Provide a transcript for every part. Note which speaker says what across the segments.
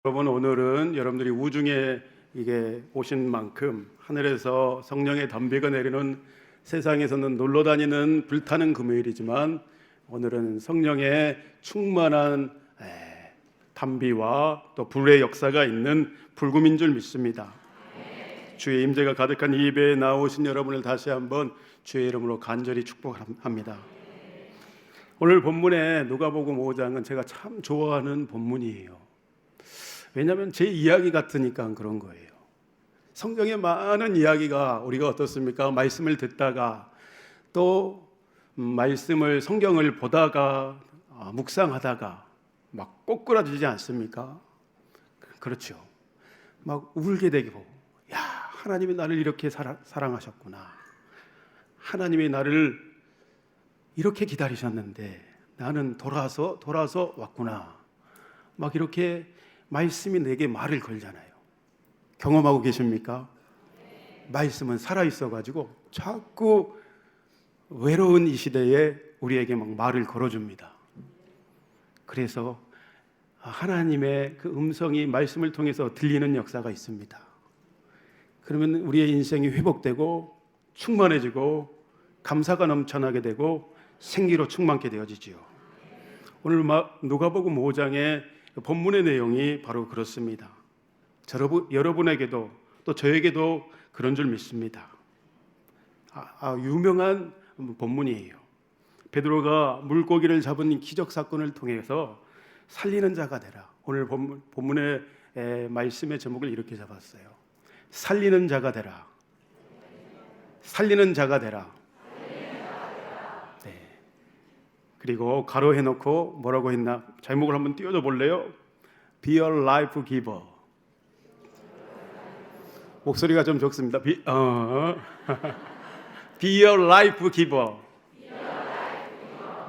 Speaker 1: 여러분, 오늘은 여러분들이 우중에 이게 오신 만큼 하늘에서 성령의 담비가 내리는, 세상에서는 놀러 다니는 불타는 금요일이지만 오늘은 성령의 충만한 담비와 또 불의 역사가 있는 불금인 줄 믿습니다. 주의 임재가 가득한 이 예배에 나오신 여러분을 다시 한번 주의 이름으로 간절히 축복합니다. 오늘 본문의 누가복음 5장은 제가 참 좋아하는 본문이에요. 왜냐하면 제 이야기 같으니까 그런 거예요. 성경에 많은 이야기가 우리가 어떻습니까? 말씀을 듣다가 또 말씀을 성경을 보다가 묵상하다가 막 꼬꾸라지지 않습니까? 그렇죠. 막 울게 되고, 야, 하나님이 나를 이렇게 사랑하셨구나. 하나님이 나를 이렇게 기다리셨는데 나는 돌아서 왔구나. 막 이렇게 말씀이 내게 말을 걸잖아요. 경험하고 계십니까? 말씀은 살아있어가지고 자꾸 외로운 이 시대에 우리에게 막 말을 걸어줍니다. 그래서 하나님의 그 음성이 말씀을 통해서 들리는 역사가 있습니다. 그러면 우리의 인생이 회복되고 충만해지고 감사가 넘쳐나게 되고 생기로 충만케 되어지지요. 오늘 누가복음 5장의 본문의 내용이 바로 그렇습니다. 여러분에게도 또 저에게도 그런 줄 믿습니다. 유명한 본문이에요. 베드로가 물고기를 잡은 기적 사건을 통해서 살리는 자가 되라. 오늘 본문의 말씀의 제목을 이렇게 잡았어요. 살리는 자가 되라. 살리는 자가 되라. 그리고 가로해놓고 뭐라고 했나? 제목을 한번 띄워줘 볼래요? Be a life giver. 목소리가 좀 적습니다. Be a life giver.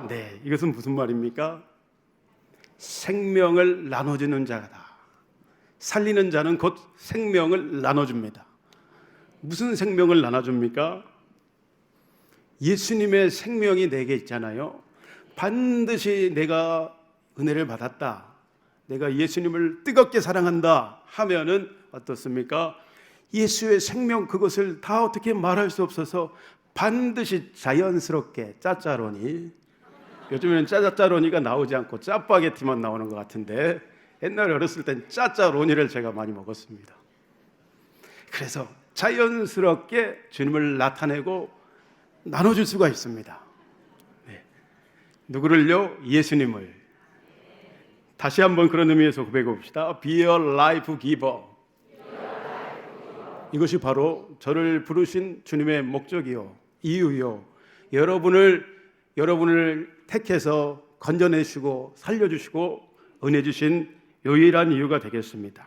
Speaker 1: 네, 이것은 무슨 말입니까? 생명을 나눠주는 자다. 살리는 자는 곧 생명을 나눠줍니다. 무슨 생명을 나눠줍니까? 예수님의 생명이 내게 있잖아요. 반드시 내가 은혜를 받았다, 내가 예수님을 뜨겁게 사랑한다 하면은 어떻습니까? 예수의 생명, 그것을 다 어떻게 말할 수 없어서 반드시 자연스럽게 짜짜로니, 요즘에는 짜짜로니가 나오지 않고 짜파게티만 나오는 것 같은데 옛날에 어렸을 땐 짜짜로니를 제가 많이 먹었습니다. 그래서 자연스럽게 주님을 나타내고 나눠줄 수가 있습니다. 누구를요? 예수님을. 다시 한번 그런 의미에서 고백해 봅시다. Be a life giver. 이것이 바로 저를 부르신 주님의 목적이요, 이유요, 여러분을 택해서 건져내시고 살려주시고 은혜 주신 유일한 이유가 되겠습니다.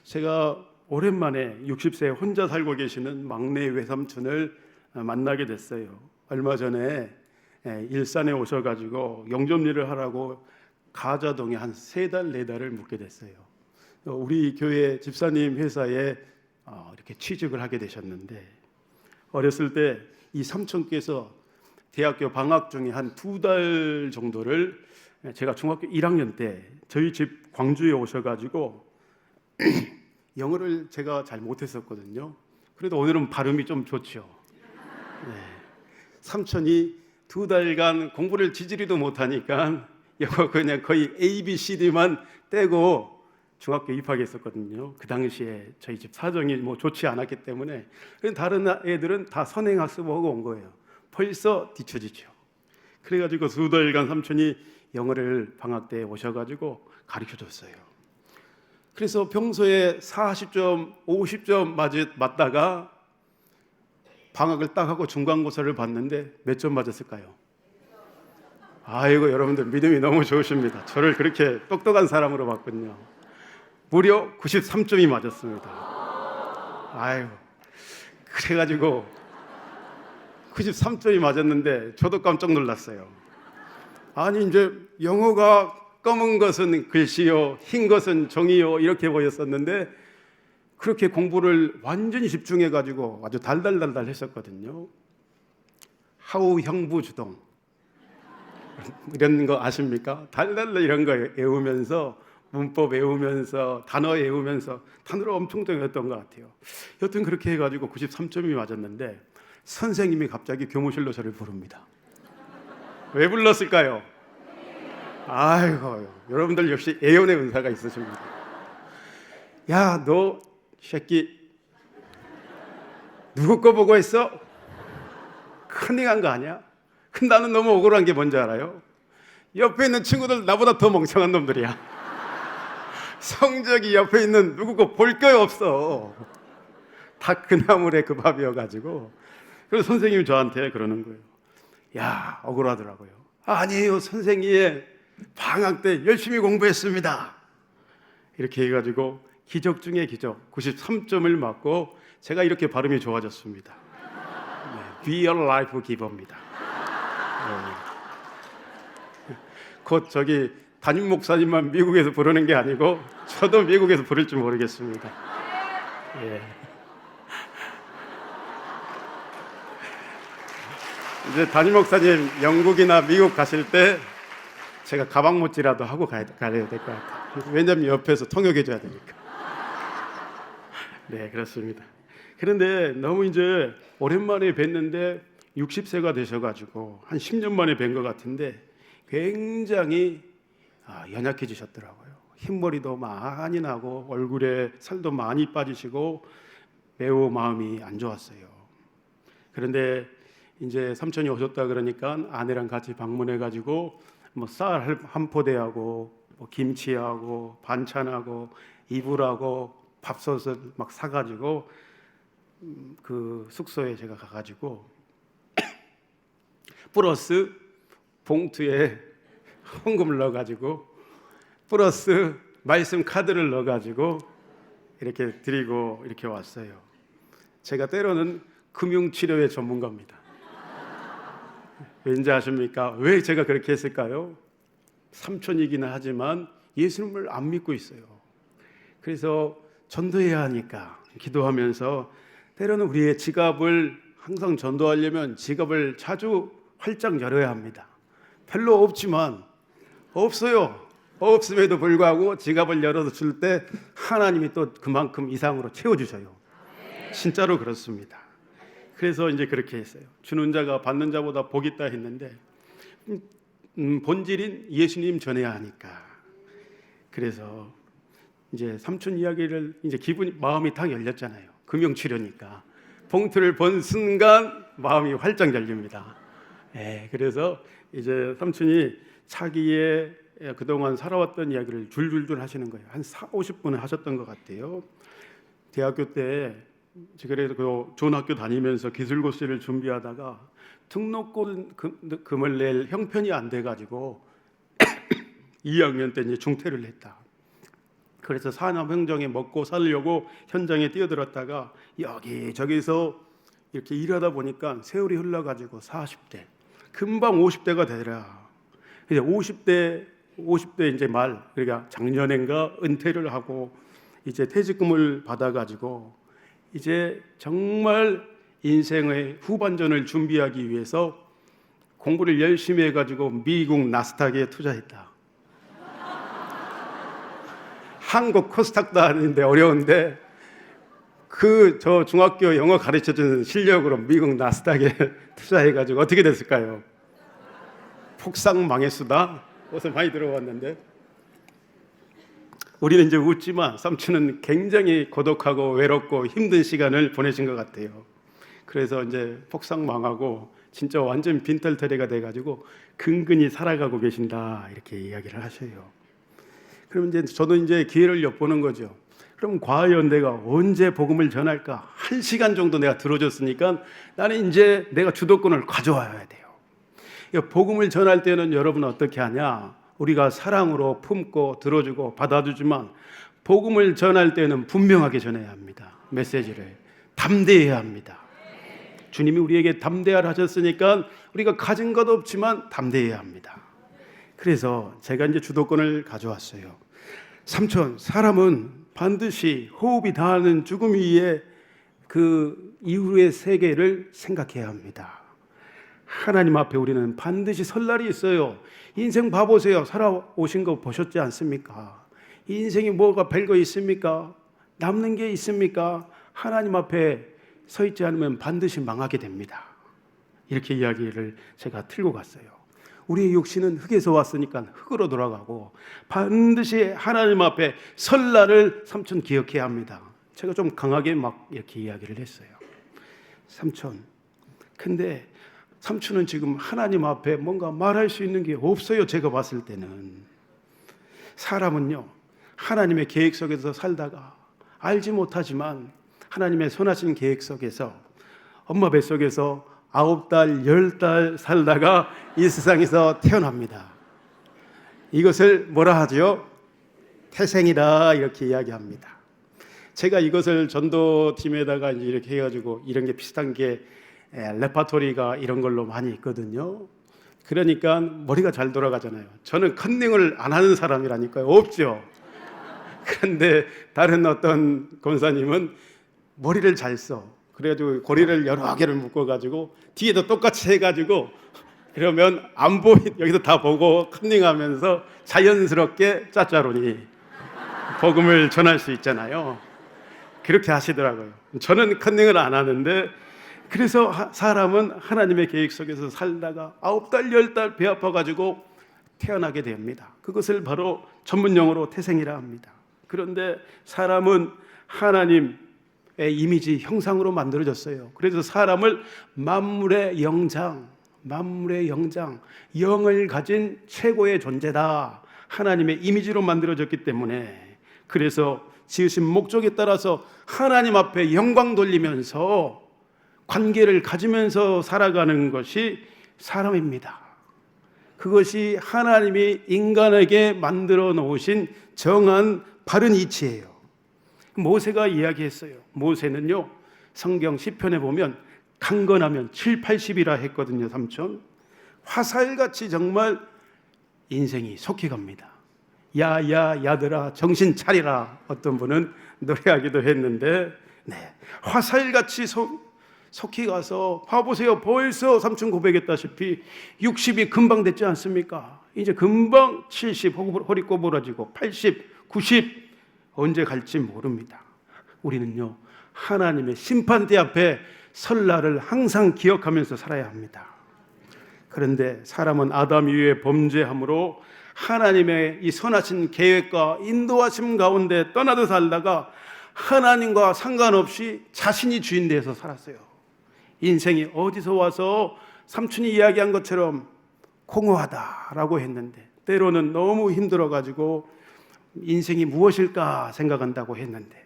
Speaker 1: 제가 오랜만에 60세 혼자 살고 계시는 막내 외삼촌을 만나게 됐어요. 얼마 전에 일산에 오셔가지고 영접일을 하라고 가자동에 한 3달, 4달을 묵게 됐어요. 우리 교회 집사님 회사에 이렇게 취직을 하게 되셨는데, 어렸을 때 이 삼촌께서 대학교 방학 중에 한 2달 정도를, 제가 중학교 1학년 때 저희 집 광주에 오셔가지고 영어를 제가 잘 못했었거든요. 그래도 오늘은 발음이 좀 좋죠. 삼촌이 2달간 공부를 지지리도 못하니까 영어 그냥 거의 A, B, C, D만 떼고 중학교 입학했었거든요. 그 당시에 저희 집 사정이 뭐 좋지 않았기 때문에. 다른 애들은 다 선행학습하고 온 거예요. 벌써 뒤처지죠. 그래가지고 2달간 삼촌이 영어를 방학 때 오셔가지고 가르쳐줬어요. 그래서 평소에 40점, 50점 맞다가 방학을 딱 하고 중간고사를 봤는데 몇 점 맞았을까요? 아이고, 여러분들 믿음이 너무 좋으십니다. 저를 그렇게 똑똑한 사람으로 봤군요. 무려 93점이 맞았습니다. 아이고, 그래가지고 93점이 맞았는데 저도 깜짝 놀랐어요. 아니, 이제 영어가 검은 것은 글씨요, 흰 것은 종이요, 이렇게 보였었는데 그렇게 공부를 완전히 집중해가지고 아주 달달달달 했었거든요. 하우 형부주동 이런 거 아십니까? 달달달 이런 거 외우면서 문법 외우면서 단어 외우면서 단어를 엄청 외웠던 것 같아요. 여튼 그렇게 해가지고 93점이 맞았는데 선생님이 갑자기 교무실로 저를 부릅니다. 왜 불렀을까요? 아이고, 여러분들 역시 예언의 은사가 있으십니다. 야, 너 새끼 누구 거 보고 했어? 큰일 거 아니야? 나는 너무 억울한 게 뭔지 알아요? 옆에 있는 친구들 나보다 더 멍청한 놈들이야. 성적이 옆에 있는 누구 거 볼 거 없어. 다 그 나물에 그 밥이어가지고. 그래서 선생님이 저한테 그러는 거예요. 야, 억울하더라고요. 아니에요, 선생님. 방학 때 열심히 공부했습니다. 이렇게 해가지고 기적 중에 기적 93점을 맞고 제가 이렇게 발음이 좋아졌습니다. 네, Be a life giver입니다. 네. 곧 저기 담임 목사님만 미국에서 부르는 게 아니고 저도 미국에서 부를지 모르겠습니다. 예. 이제 담임 목사님 영국이나 미국 가실 때 제가 가방 못지라도 하고 가야 될 것 같아요. 왜냐하면 옆에서 통역해 줘야 되니까. 네, 그렇습니다. 그런데 너무 이제 오랜만에 뵀는데 60세가 되셔가지고 한 10년 만에 뵌 것 같은데 굉장히 연약해지셨더라고요. 흰머리도 많이 나고 얼굴에 살도 많이 빠지시고 매우 마음이 안 좋았어요. 그런데 이제 삼촌이 오셨다 그러니까 아내랑 같이 방문해가지고 뭐 쌀 한 포대하고 뭐 김치하고 반찬하고 이불하고 밥솥을 막 사가지고 그 숙소에 제가 가가지고 플러스 봉투에 헌금을 넣어가지고 플러스 말씀 카드를 넣어가지고 이렇게 드리고 이렇게 왔어요. 제가 때로는 금융치료의 전문가입니다. 왠지 아십니까? 왜 제가 그렇게 했을까요? 삼촌이기는 하지만 예수님을 안 믿고 있어요. 그래서 전도해야 하니까 기도하면서 때로는 우리의 지갑을 항상 전도하려면 지갑을 자주 활짝 열어야 합니다. 별로 없지만 없어요. 없음에도 불구하고 지갑을 열어서 줄 때 하나님이 또 그만큼 이상으로 채워주셔요. 진짜로 그렇습니다. 그래서 이제 그렇게 했어요. 주는 자가 받는 자보다 복 있다 했는데 본질인 예수님 전해야 하니까. 그래서 이제 삼촌 이야기를 이제 마음이 딱 열렸잖아요. 금융치료니까 봉투를 본 순간 마음이 활짝 열립니다. 예, 그래서 이제 삼촌이 자기의 그동안 살아왔던 이야기를 줄줄줄 하시는 거예요. 한 40-50분 하셨던 것 같아요. 대학교 때 그래서 그 좋은 학교 다니면서 기술고시를 준비하다가 등록금을 낼 형편이 안 돼가지고 2학년 때 이제 중퇴를 했다. 그래서 산업행정에 먹고 살려고 현장에 뛰어들었다가 여기저기서 이렇게 일하다 보니까 세월이 흘러가지고 40대 금방 50대가 되더라. 이제 50대 이제 말, 그러니까 작년엔가 은퇴를 하고 이제 퇴직금을 받아가지고 이제 정말 인생의 후반전을 준비하기 위해서 공부를 열심히 해가지고 미국 나스닥에 투자했다. 한국 코스닥도 아닌데 어려운데 저 중학교 영어 가르쳐주는 실력으로 미국 나스닥에 투자해가지고 어떻게 됐을까요? 폭삭 망했수다. 어서 많이 들어봤는데 우리는 이제 웃지만 삼촌은 굉장히 고독하고 외롭고 힘든 시간을 보내신 것 같아요. 그래서 이제 폭삭 망하고 진짜 완전 빈털터리가 돼가지고 근근히 살아가고 계신다 이렇게 이야기를 하셔요. 그럼 이제 저도 이제 기회를 엿보는 거죠. 그럼 과연 내가 언제 복음을 전할까? 1시간 정도 내가 들어줬으니까 나는 이제 내가 주도권을 가져와야 돼요. 복음을 전할 때는 여러분 어떻게 하냐? 우리가 사랑으로 품고 들어주고 받아주지만 복음을 전할 때는 분명하게 전해야 합니다. 메시지를 담대해야 합니다. 주님이 우리에게 담대하라 하셨으니까 우리가 가진 것 없지만 담대해야 합니다. 그래서 제가 이제 주도권을 가져왔어요. 삼촌, 사람은 반드시 호흡이 닿는 죽음 위에 그 이후의 세계를 생각해야 합니다. 하나님 앞에 우리는 반드시 설 날이 있어요. 인생 봐보세요. 살아오신 거 보셨지 않습니까? 인생이 뭐가 별거 있습니까? 남는 게 있습니까? 하나님 앞에 서 있지 않으면 반드시 망하게 됩니다. 이렇게 이야기를 제가 틀고 갔어요. 우리의 육신은 흙에서 왔으니까 흙으로 돌아가고 반드시 하나님 앞에 설 날을 삼촌 기억해야 합니다. 제가 좀 강하게 막 이렇게 이야기를 했어요. 삼촌, 근데 삼촌은 지금 하나님 앞에 뭔가 말할 수 있는 게 없어요. 제가 봤을 때는. 사람은요, 하나님의 계획 속에서 살다가 알지 못하지만 하나님의 선하신 계획 속에서 엄마 뱃속에서 9달, 10달 살다가 이 세상에서 태어납니다. 이것을 뭐라 하죠? 태생이다, 이렇게 이야기합니다. 제가 이것을 전도팀에다가 이렇게 해가지고 이런 게 비슷한 게 레파토리가 이런 걸로 많이 있거든요. 그러니까 머리가 잘 돌아가잖아요. 저는 컨닝을 안 하는 사람이라니까요. 없죠. 그런데 다른 어떤 권사님은 머리를 잘 써. 그래가지고 고리를 여러 개를 묶어가지고 뒤에도 똑같이 해가지고 그러면 안 보이, 여기서 다 보고 컨닝하면서 자연스럽게 짜짜로니 복음을 전할 수 있잖아요. 그렇게 하시더라고요. 저는 컨닝을 안 하는데, 그래서 사람은 하나님의 계획 속에서 살다가 9달, 10달 배 아파가지고 태어나게 됩니다. 그것을 바로 전문용어로 태생이라 합니다. 그런데 사람은 하나님의 이미지, 형상으로 만들어졌어요. 그래서 사람을 만물의 영장, 영을 가진 최고의 존재다, 하나님의 이미지로 만들어졌기 때문에, 그래서 지으신 목적에 따라서 하나님 앞에 영광 돌리면서 관계를 가지면서 살아가는 것이 사람입니다. 그것이 하나님이 인간에게 만들어 놓으신 정한 바른 이치예요. 모세가 이야기했어요. 모세는요, 성경 시편에 보면 강건하면 7, 80이라 했거든요. 삼촌, 화살같이 정말 인생이 속해갑니다. 야들아 정신 차리라, 어떤 분은 노래하기도 했는데, 화살같이 속히 가서 봐보세요. 벌써 삼촌 고백했다시피 60이 금방 됐지 않습니까? 이제 금방 70 허리 꼬부러지고 80, 90 언제 갈지 모릅니다. 우리는요, 하나님의 심판대 앞에 설 날을 항상 기억하면서 살아야 합니다. 그런데 사람은 아담 이후에 범죄함으로 하나님의 이 선하신 계획과 인도하심 가운데 떠나서 살다가 하나님과 상관없이 자신이 주인 되어서 살았어요. 인생이 어디서 와서 삼촌이 이야기한 것처럼 공허하다라고 했는데, 때로는 너무 힘들어가지고 인생이 무엇일까 생각한다고 했는데,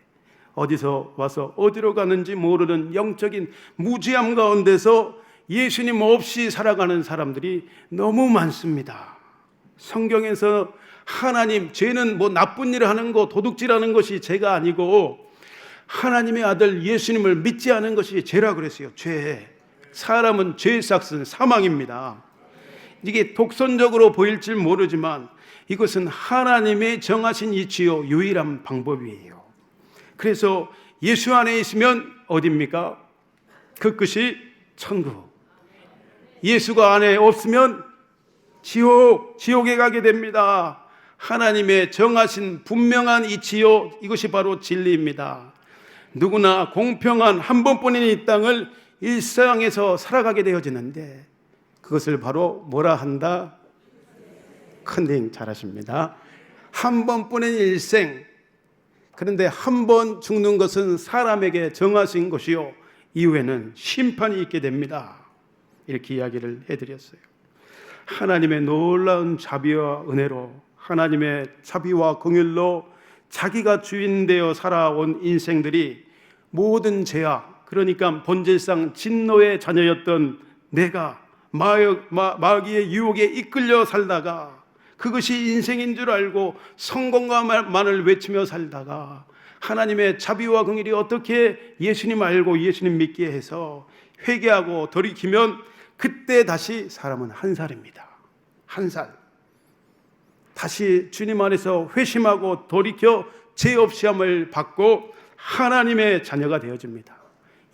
Speaker 1: 어디서 와서 어디로 가는지 모르는 영적인 무지함 가운데서 예수님 없이 살아가는 사람들이 너무 많습니다. 성경에서 하나님, 죄는 뭐 나쁜 일을 하는 거, 도둑질하는 것이 죄가 아니고 하나님의 아들 예수님을 믿지 않은 것이 죄라 그랬어요. 죄. 사람은 죄의 삭은 사망입니다. 이게 독선적으로 보일지 모르지만 이것은 하나님의 정하신 이치요 유일한 방법이에요. 그래서 예수 안에 있으면 어디입니까? 그 끝이 천국. 예수가 안에 없으면 지옥에 가게 됩니다. 하나님의 정하신 분명한 이치요, 이것이 바로 진리입니다. 누구나 공평한 한 번뿐인 이 땅을 일상에서 살아가게 되어지는데, 그것을 바로 뭐라 한다? 컨닝 잘하십니다. 한 번뿐인 일생. 그런데 한 번 죽는 것은 사람에게 정하신 것이요, 이후에는 심판이 있게 됩니다. 이렇게 이야기를 해드렸어요. 하나님의 놀라운 자비와 은혜로, 하나님의 자비와 긍휼로 자기가 주인 되어 살아온 인생들이 모든 죄악, 그러니까 본질상 진노의 자녀였던 내가 마귀의 유혹에 이끌려 살다가 그것이 인생인 줄 알고 성공만을 외치며 살다가 하나님의 자비와 긍휼이 어떻게 예수님 알고 예수님 믿게 해서 회개하고 돌이키면 그때 다시 사람은 한 살입니다. 한 살. 다시 주님 안에서 회심하고 돌이켜 죄 없이 함을 받고 하나님의 자녀가 되어집니다.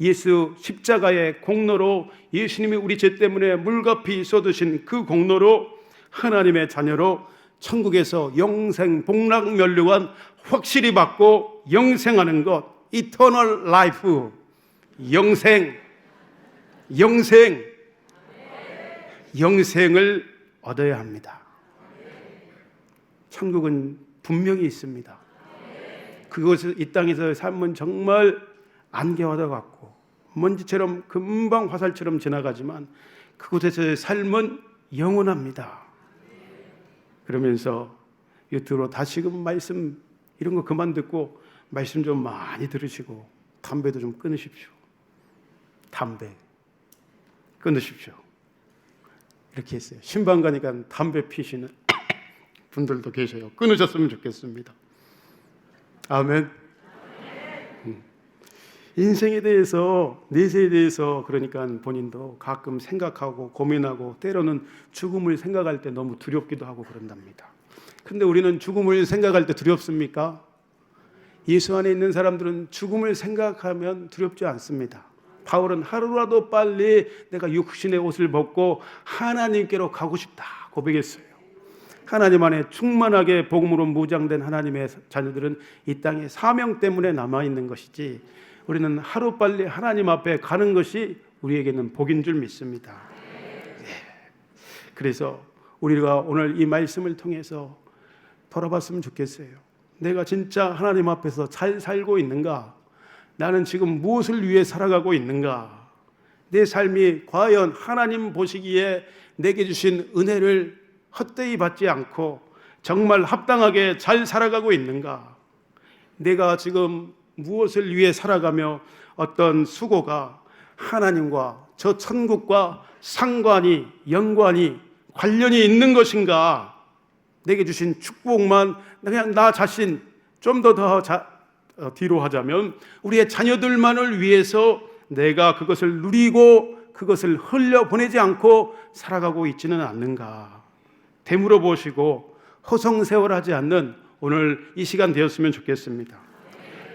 Speaker 1: 예수 십자가의 공로로, 예수님이 우리 죄 때문에 물값이 쏟으신 그 공로로 하나님의 자녀로 천국에서 영생 복락면류관 확실히 받고 영생하는 것, 이터널 라이프, 영생을 얻어야 합니다. 천국은 분명히 있습니다. 그것을 이 땅에서의 삶은 정말 안개와도 같고 먼지처럼 금방 화살처럼 지나가지만 그곳에서의 삶은 영원합니다. 그러면서 유튜브로 다시금 말씀 이런 거 그만 듣고 말씀 좀 많이 들으시고 담배도 좀 끊으십시오. 담배 끊으십시오. 이렇게 했어요. 신방 가니까 담배 피시는 분들도 계셔요. 끊으셨으면 좋겠습니다. 아멘. 인생에 대해서, 내세에 대해서 그러니까 본인도 가끔 생각하고 고민하고 때로는 죽음을 생각할 때 너무 두렵기도 하고 그런답니다. 근데 우리는 죽음을 생각할 때 두렵습니까? 예수 안에 있는 사람들은 죽음을 생각하면 두렵지 않습니다. 바울은 하루라도 빨리 내가 육신의 옷을 벗고 하나님께로 가고 싶다 고백했어요. 하나님 안에 충만하게 복음으로 무장된 하나님의 자녀들은 이 땅에 사명 때문에 남아있는 것이지 우리는 하루빨리 하나님 앞에 가는 것이 우리에게는 복인 줄 믿습니다. 네. 그래서 우리가 오늘 이 말씀을 통해서 돌아봤으면 좋겠어요. 내가 진짜 하나님 앞에서 잘 살고 있는가? 나는 지금 무엇을 위해 살아가고 있는가? 내 삶이 과연 하나님 보시기에 내게 주신 은혜를 헛되이 받지 않고 정말 합당하게 잘 살아가고 있는가? 내가 지금 무엇을 위해 살아가며 어떤 수고가 하나님과 저 천국과 상관이, 연관이, 관련이 있는 것인가? 내게 주신 축복만 그냥 나 자신 좀 더 뒤로 하자면 우리의 자녀들만을 위해서 내가 그것을 누리고 그것을 흘려보내지 않고 살아가고 있지는 않는가? 되물어 보시고 허송세월하지 않는 오늘 이 시간 되었으면 좋겠습니다.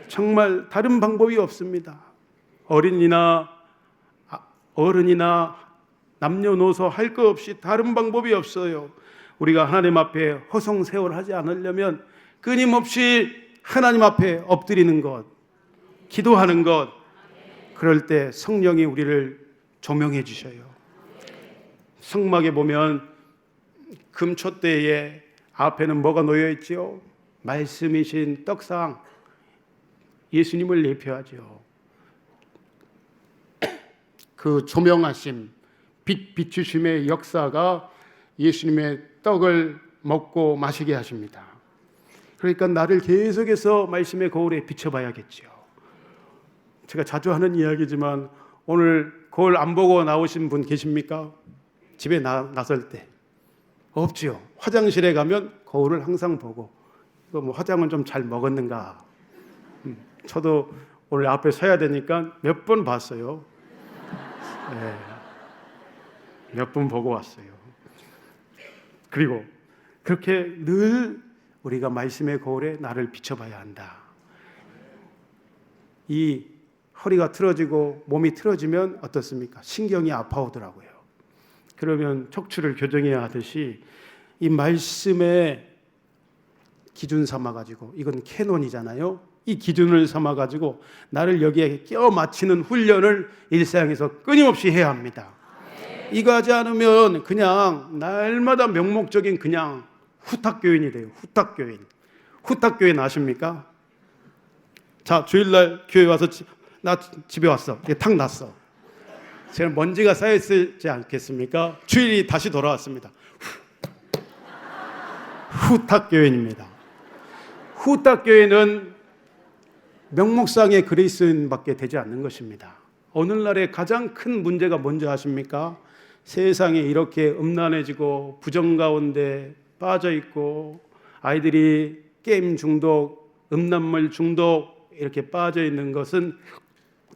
Speaker 1: 정말 다른 방법이 없습니다. 어린이나 어른이나 남녀노소 할 것 없이 다른 방법이 없어요. 우리가 하나님 앞에 허송세월하지 않으려면 끊임없이 하나님 앞에 엎드리는 것, 기도하는 것, 그럴 때 성령이 우리를 조명해 주셔요. 성막에 보면 금촛대에 앞에는 뭐가 놓여 있지요? 말씀이신 떡상, 예수님을 예표하죠. 그 조명하심, 빛 비추심의 역사가 예수님의 떡을 먹고 마시게 하십니다. 그러니까 나를 계속해서 말씀의 거울에 비춰봐야겠죠. 제가 자주 하는 이야기지만 오늘 거울 안 보고 나오신 분 계십니까? 집에 나설 때 없지요. 화장실에 가면 거울을 항상 보고 이거 뭐 화장은 좀 잘 먹었는가. 저도 오늘 앞에 서야 되니까 몇 번 봤어요. 네. 몇 번 보고 왔어요. 그리고 그렇게 늘 우리가 말씀의 거울에 나를 비춰봐야 한다. 이 허리가 틀어지고 몸이 틀어지면 어떻습니까? 신경이 아파오더라고요. 그러면 척추를 교정해야 하듯이 이 말씀의 기준 삼아가지고 이건 캐논이잖아요. 이 기준을 삼아가지고 나를 여기에 끼워 맞추는 훈련을 일상에서 끊임없이 해야 합니다. 이거 하지 않으면 그냥 날마다 명목적인 그냥 후탁교인이 돼요. 후탁교인 아십니까? 자, 주일날 교회 와서 나 집에 왔어. 이게 탁 났어. 제가 먼지가 쌓여있지 않겠습니까? 주일이 다시 돌아왔습니다. 후탁교인입니다. 후탁교인은 명목상의 그리스도인밖에 되지 않는 것입니다. 오늘날의 가장 큰 문제가 뭔지 아십니까? 세상에 이렇게 음란해지고 부정 가운데 빠져 있고 아이들이 게임 중독, 음란물 중독 이렇게 빠져 있는 것은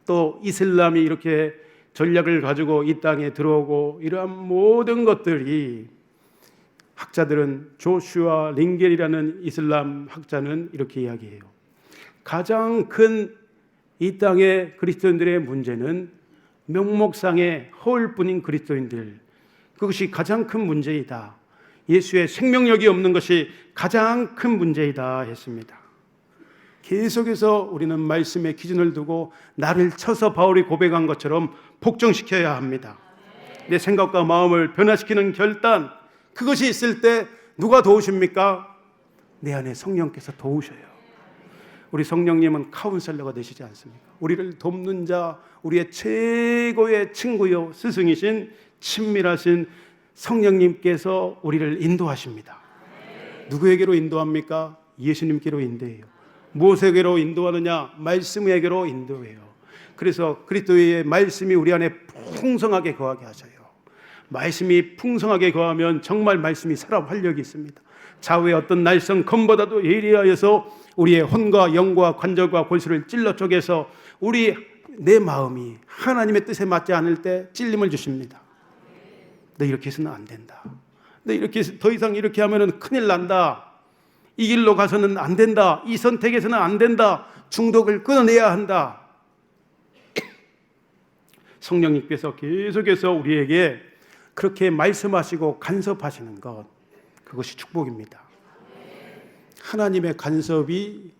Speaker 1: 또 이슬람이 이렇게 전략을 가지고 이 땅에 들어오고 이러한 모든 것들이 학자들은 조슈아 링겔이라는 이슬람 학자는 이렇게 이야기해요. 가장 큰 이 땅의 그리스도인들의 문제는 명목상의 허울뿐인 그리스도인들, 그것이 가장 큰 문제이다. 예수의 생명력이 없는 것이 가장 큰 문제이다 했습니다. 계속해서 우리는 말씀의 기준을 두고 나를 쳐서 바울이 고백한 것처럼 복종시켜야 합니다. 내 생각과 마음을 변화시키는 결단, 그것이 있을 때 누가 도우십니까? 내 안에 성령께서 도우셔요. 우리 성령님은 카운셀러가 되시지 않습니까? 우리를 돕는 자, 우리의 최고의 친구요 스승이신 친밀하신 성령님께서 우리를 인도하십니다. 누구에게로 인도합니까? 예수님께로 인도해요. 무엇에게로 인도하느냐? 말씀에게로 인도해요. 그래서 그리스도의 말씀이 우리 안에 풍성하게 거하게 하셔요. 말씀이 풍성하게 거하면 정말 말씀이 살아 활력이 있습니다. 좌우의 어떤 날성 검보다도 예리하여서 우리의 혼과 영과 관절과 골수를 찔러 쪼개서 내 마음이 하나님의 뜻에 맞지 않을 때 찔림을 주십니다. 너 이렇게 해서는 안 된다. 너 이렇게 더 이상 이렇게 하면은 큰일 난다. 이 길로 가서는 안 된다. 이 선택에서는 안 된다. 중독을 끊어내야 한다. 성령님께서 계속해서 우리에게 그렇게 말씀하시고 간섭하시는 것, 그것이 축복입니다. 하나님의 간섭이,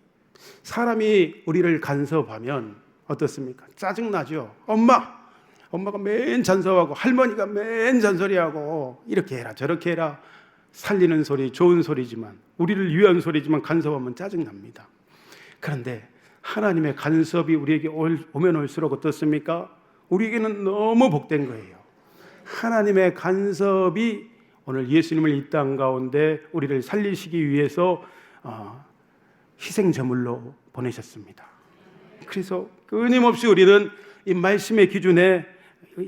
Speaker 1: 사람이 우리를 간섭하면 어떻습니까? 짜증나죠. 엄마가 맨 잔소리하고 할머니가 맨 잔소리하고 이렇게 해라 저렇게 해라. 살리는 소리, 좋은 소리지만, 우리를 위한 소리지만 간섭하면 짜증납니다. 그런데 하나님의 간섭이 우리에게 오면 올수록 어떻습니까? 우리에게는 너무 복된 거예요. 하나님의 간섭이 오늘 예수님을 이 땅 가운데 우리를 살리시기 위해서 희생제물로 보내셨습니다. 그래서 끊임없이 우리는 이 말씀의 기준에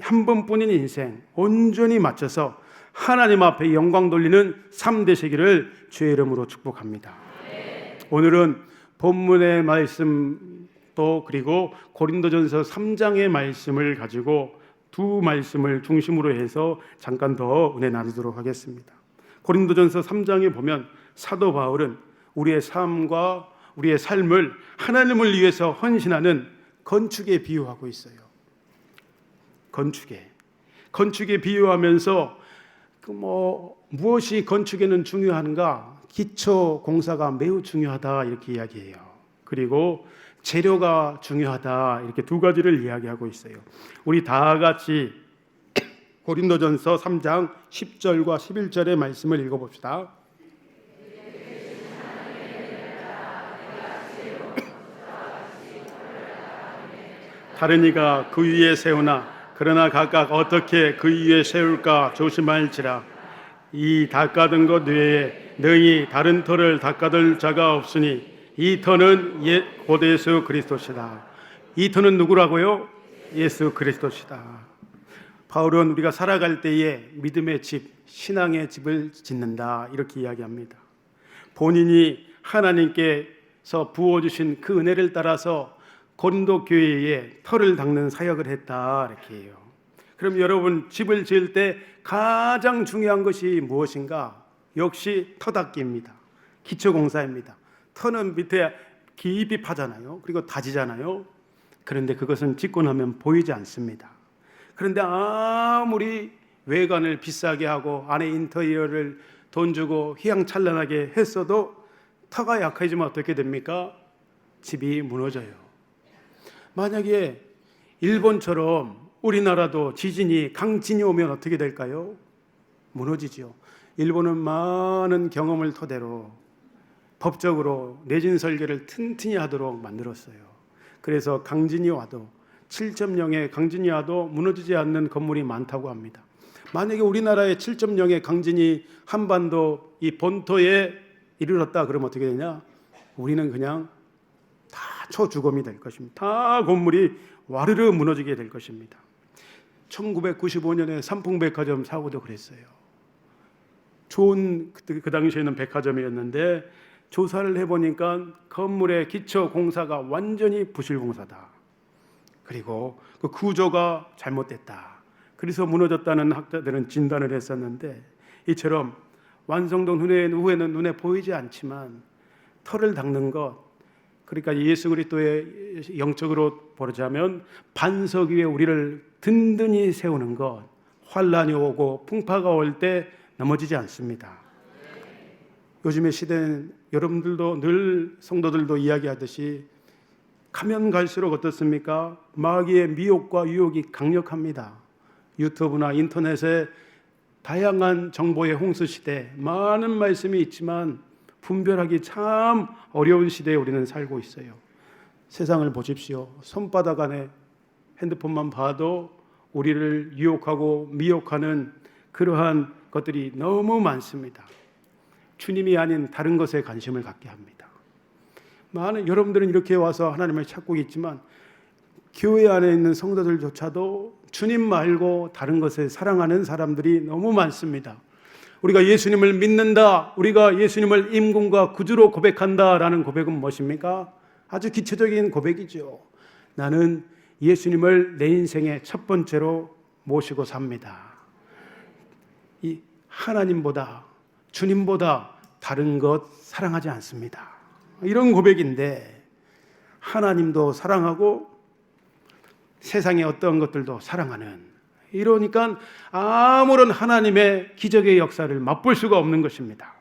Speaker 1: 한 번뿐인 인생 온전히 맞춰서 하나님 앞에 영광 돌리는 삶 되시기를 주의 이름으로 축복합니다. 오늘은 본문의 말씀 또 그리고 고린도전서 3장의 말씀을 가지고 두 말씀을 중심으로 해서 잠깐 더 은혜 나누도록 하겠습니다. 고린도전서 3장에 보면 사도 바울은 우리의 삶과 우리의 삶을 하나님을 위해서 헌신하는 건축에 비유하고 있어요. 건축에 비유하면서 무엇이 건축에는 중요한가? 기초 공사가 매우 중요하다 이렇게 이야기해요. 그리고 재료가 중요하다 이렇게 두 가지를 이야기하고 있어요. 우리 다 같이 고린도전서 3장 10절과 11절의 말씀을 읽어봅시다. 다른 이가 그 위에 세우나 그러나 각각 어떻게 그 위에 세울까 조심할지라. 이 닦아둔 것 외에 너희 다른 터를 닦아둘 자가 없으니 이 터는 곧 예수 그리스도시다. 이 터는 누구라고요? 예수 그리스도시다. 바울은 우리가 살아갈 때에 믿음의 집, 신앙의 집을 짓는다 이렇게 이야기합니다. 본인이 하나님께서 부어주신 그 은혜를 따라서 고린도 교회에 터를 닦는 사역을 했다 이렇게 해요. 그럼 여러분 집을 지을 때 가장 중요한 것이 무엇인가? 역시 터 닦기입니다. 기초공사입니다. 터는 밑에 깊이 파잖아요. 그리고 다지잖아요. 그런데 그것은 짓고 나면 보이지 않습니다. 그런데 아무리 외관을 비싸게 하고 안에 인테리어를 돈 주고 휘황찬란하게 했어도 터가 약해지면 어떻게 됩니까? 집이 무너져요. 만약에 일본처럼 우리나라도 강진이 오면 어떻게 될까요? 무너지죠. 일본은 많은 경험을 토대로 법적으로 내진 설계를 튼튼히 하도록 만들었어요. 그래서 강진이 와도 7.0의 강진이 와도 무너지지 않는 건물이 많다고 합니다. 만약에 우리나라의 7.0의 강진이 한반도 이 본토에 이르렀다 그러면 어떻게 되냐? 우리는 그냥 다 초주검이 될 것입니다. 다 건물이 와르르 무너지게 될 것입니다. 1995년에 삼풍백화점 사고도 그랬어요. 좋은 그 당시에는 백화점이었는데 조사를 해보니까 건물의 기초 공사가 완전히 부실 공사다. 그리고 그 구조가 잘못됐다. 그래서 무너졌다는 학자들은 진단을 했었는데 이처럼 완성된 후에는 눈에 보이지 않지만 터를 닦는 것, 그러니까 예수 그리스도의 영적으로 보자면 반석 위에 우리를 든든히 세우는 것, 환란이 오고 풍파가 올 때 넘어지지 않습니다. 요즘의 시대는 여러분들도 늘 성도들도 이야기하듯이 가면 갈수록 어떻습니까? 마귀의 미혹과 유혹이 강력합니다. 유튜브나 인터넷에 다양한 정보의 홍수 시대, 많은 말씀이 있지만 분별하기 참 어려운 시대에 우리는 살고 있어요. 세상을 보십시오. 손바닥 안에 핸드폰만 봐도 우리를 유혹하고 미혹하는 그러한 것들이 너무 많습니다. 주님이 아닌 다른 것에 관심을 갖게 합니다. 많은 여러분들은 이렇게 와서 하나님을 찾고 있지만 교회 안에 있는 성도들조차도 주님 말고 다른 것을 사랑하는 사람들이 너무 많습니다. 우리가 예수님을 믿는다, 우리가 예수님을 임금과 구주로 고백한다라는 고백은 무엇입니까? 아주 기초적인 고백이죠. 나는 예수님을 내 인생의 첫 번째로 모시고 삽니다. 이 하나님보다, 주님보다 다른 것 사랑하지 않습니다. 이런 고백인데, 하나님도 사랑하고 세상의 어떤 것들도 사랑하는, 이러니까 아무런 하나님의 기적의 역사를 맛볼 수가 없는 것입니다.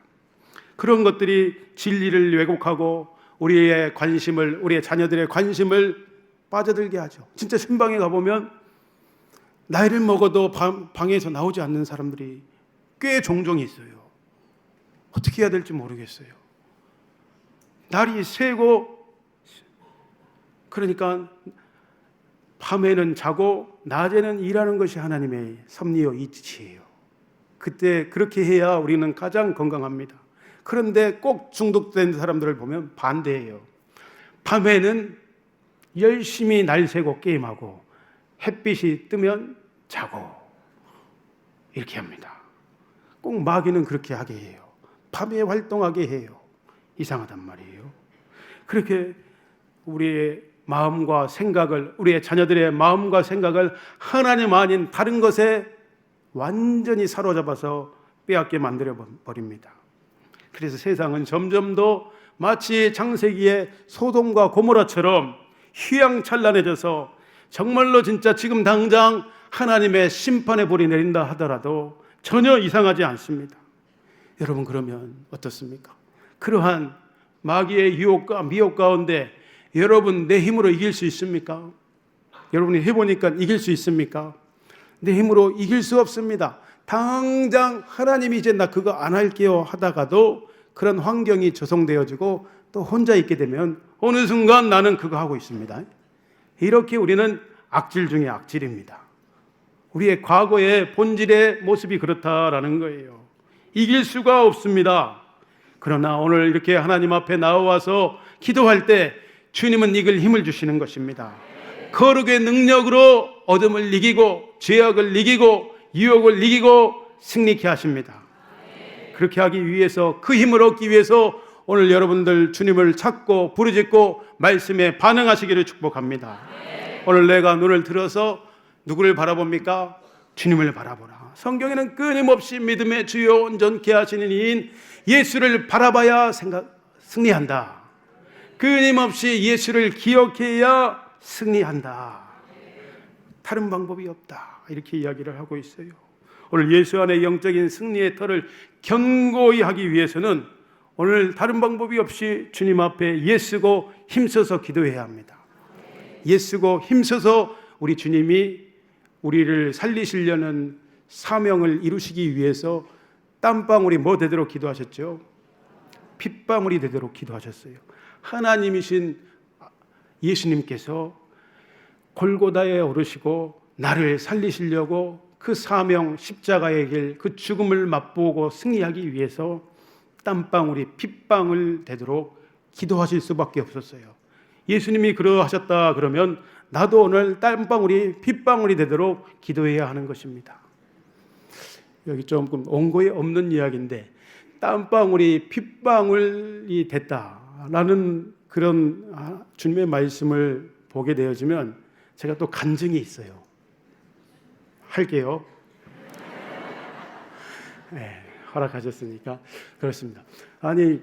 Speaker 1: 그런 것들이 진리를 왜곡하고 우리의 관심을, 우리의 자녀들의 관심을 빠져들게 하죠. 진짜 신방에 가보면 나이를 먹어도 방에서 나오지 않는 사람들이 꽤 종종 있어요. 어떻게 해야 될지 모르겠어요. 날이 새고, 그러니까 밤에는 자고 낮에는 일하는 것이 하나님의 섭리요 이치예요. 그때 그렇게 해야 우리는 가장 건강합니다. 그런데 꼭 중독된 사람들을 보면 반대예요. 밤에는 열심히 날 새고 게임하고 햇빛이 뜨면 자고 이렇게 합니다. 꼭 마귀는 그렇게 하게 해요. 밤에 활동하게 해요. 이상하단 말이에요. 그렇게 우리의 마음과 생각을, 우리의 자녀들의 마음과 생각을 하나님 아닌 다른 것에 완전히 사로잡아서 빼앗게 만들어 버립니다. 그래서 세상은 점점 더 마치 창세기의 소돔과 고모라처럼 휘황찬란해져서 정말로 진짜 지금 당장 하나님의 심판의 불이 내린다 하더라도 전혀 이상하지 않습니다. 여러분, 그러면 어떻습니까? 그러한 마귀의 유혹과 미혹 가운데 여러분 내 힘으로 이길 수 있습니까? 여러분이 해보니까 이길 수 있습니까? 내 힘으로 이길 수 없습니다. 당장 하나님이 이제 나 그거 안 할게요 하다가도 그런 환경이 조성되어지고 또 혼자 있게 되면 어느 순간 나는 그거 하고 있습니다. 이렇게 우리는 악질 중에 악질입니다. 우리의 과거의 본질의 모습이 그렇다라는 거예요. 이길 수가 없습니다. 그러나 오늘 이렇게 하나님 앞에 나와서 기도할 때 주님은 이길 힘을 주시는 것입니다. 거룩의 능력으로 어둠을 이기고 죄악을 이기고 유혹을 이기고 승리케 하십니다. 그렇게 하기 위해서, 그 힘을 얻기 위해서 오늘 여러분들 주님을 찾고 부르짖고 말씀에 반응하시기를 축복합니다. 오늘 내가 눈을 들어서 누구를 바라봅니까? 주님을 바라보라. 성경에는 끊임없이 믿음의 주요 온전케 하시는 이인 예수를 바라봐야 승리한다. 끊임없이 예수를 기억해야 승리한다. 다른 방법이 없다. 이렇게 이야기를 하고 있어요. 오늘 예수 안에 영적인 승리의 터를 견고히 하기 위해서는 오늘 다른 방법이 없이 주님 앞에 예쓰고 힘써서 기도해야 합니다. 예쓰고 힘써서 우리 주님이 우리를 살리시려는 사명을 이루시기 위해서 땀방울이 뭐 되도록 기도하셨죠? 핏방울이 되도록 기도하셨어요. 하나님이신 예수님께서 골고다에 오르시고 나를 살리시려고 그 사명, 십자가의 길, 그 죽음을 맛보고 승리하기 위해서 땀방울이 핏방울 되도록 기도하실 수밖에 없었어요. 예수님이 그러하셨다 그러면 나도 오늘 땀방울이 핏방울이 되도록 기도해야 하는 것입니다. 여기 조금 온고에 없는 이야기인데 땀방울이 핏방울이 됐다라는 그런 주님의 말씀을 보게 되어지면 제가 또 간증이 있어요. 할게요. 네, 허락하셨으니까 그렇습니다. 아니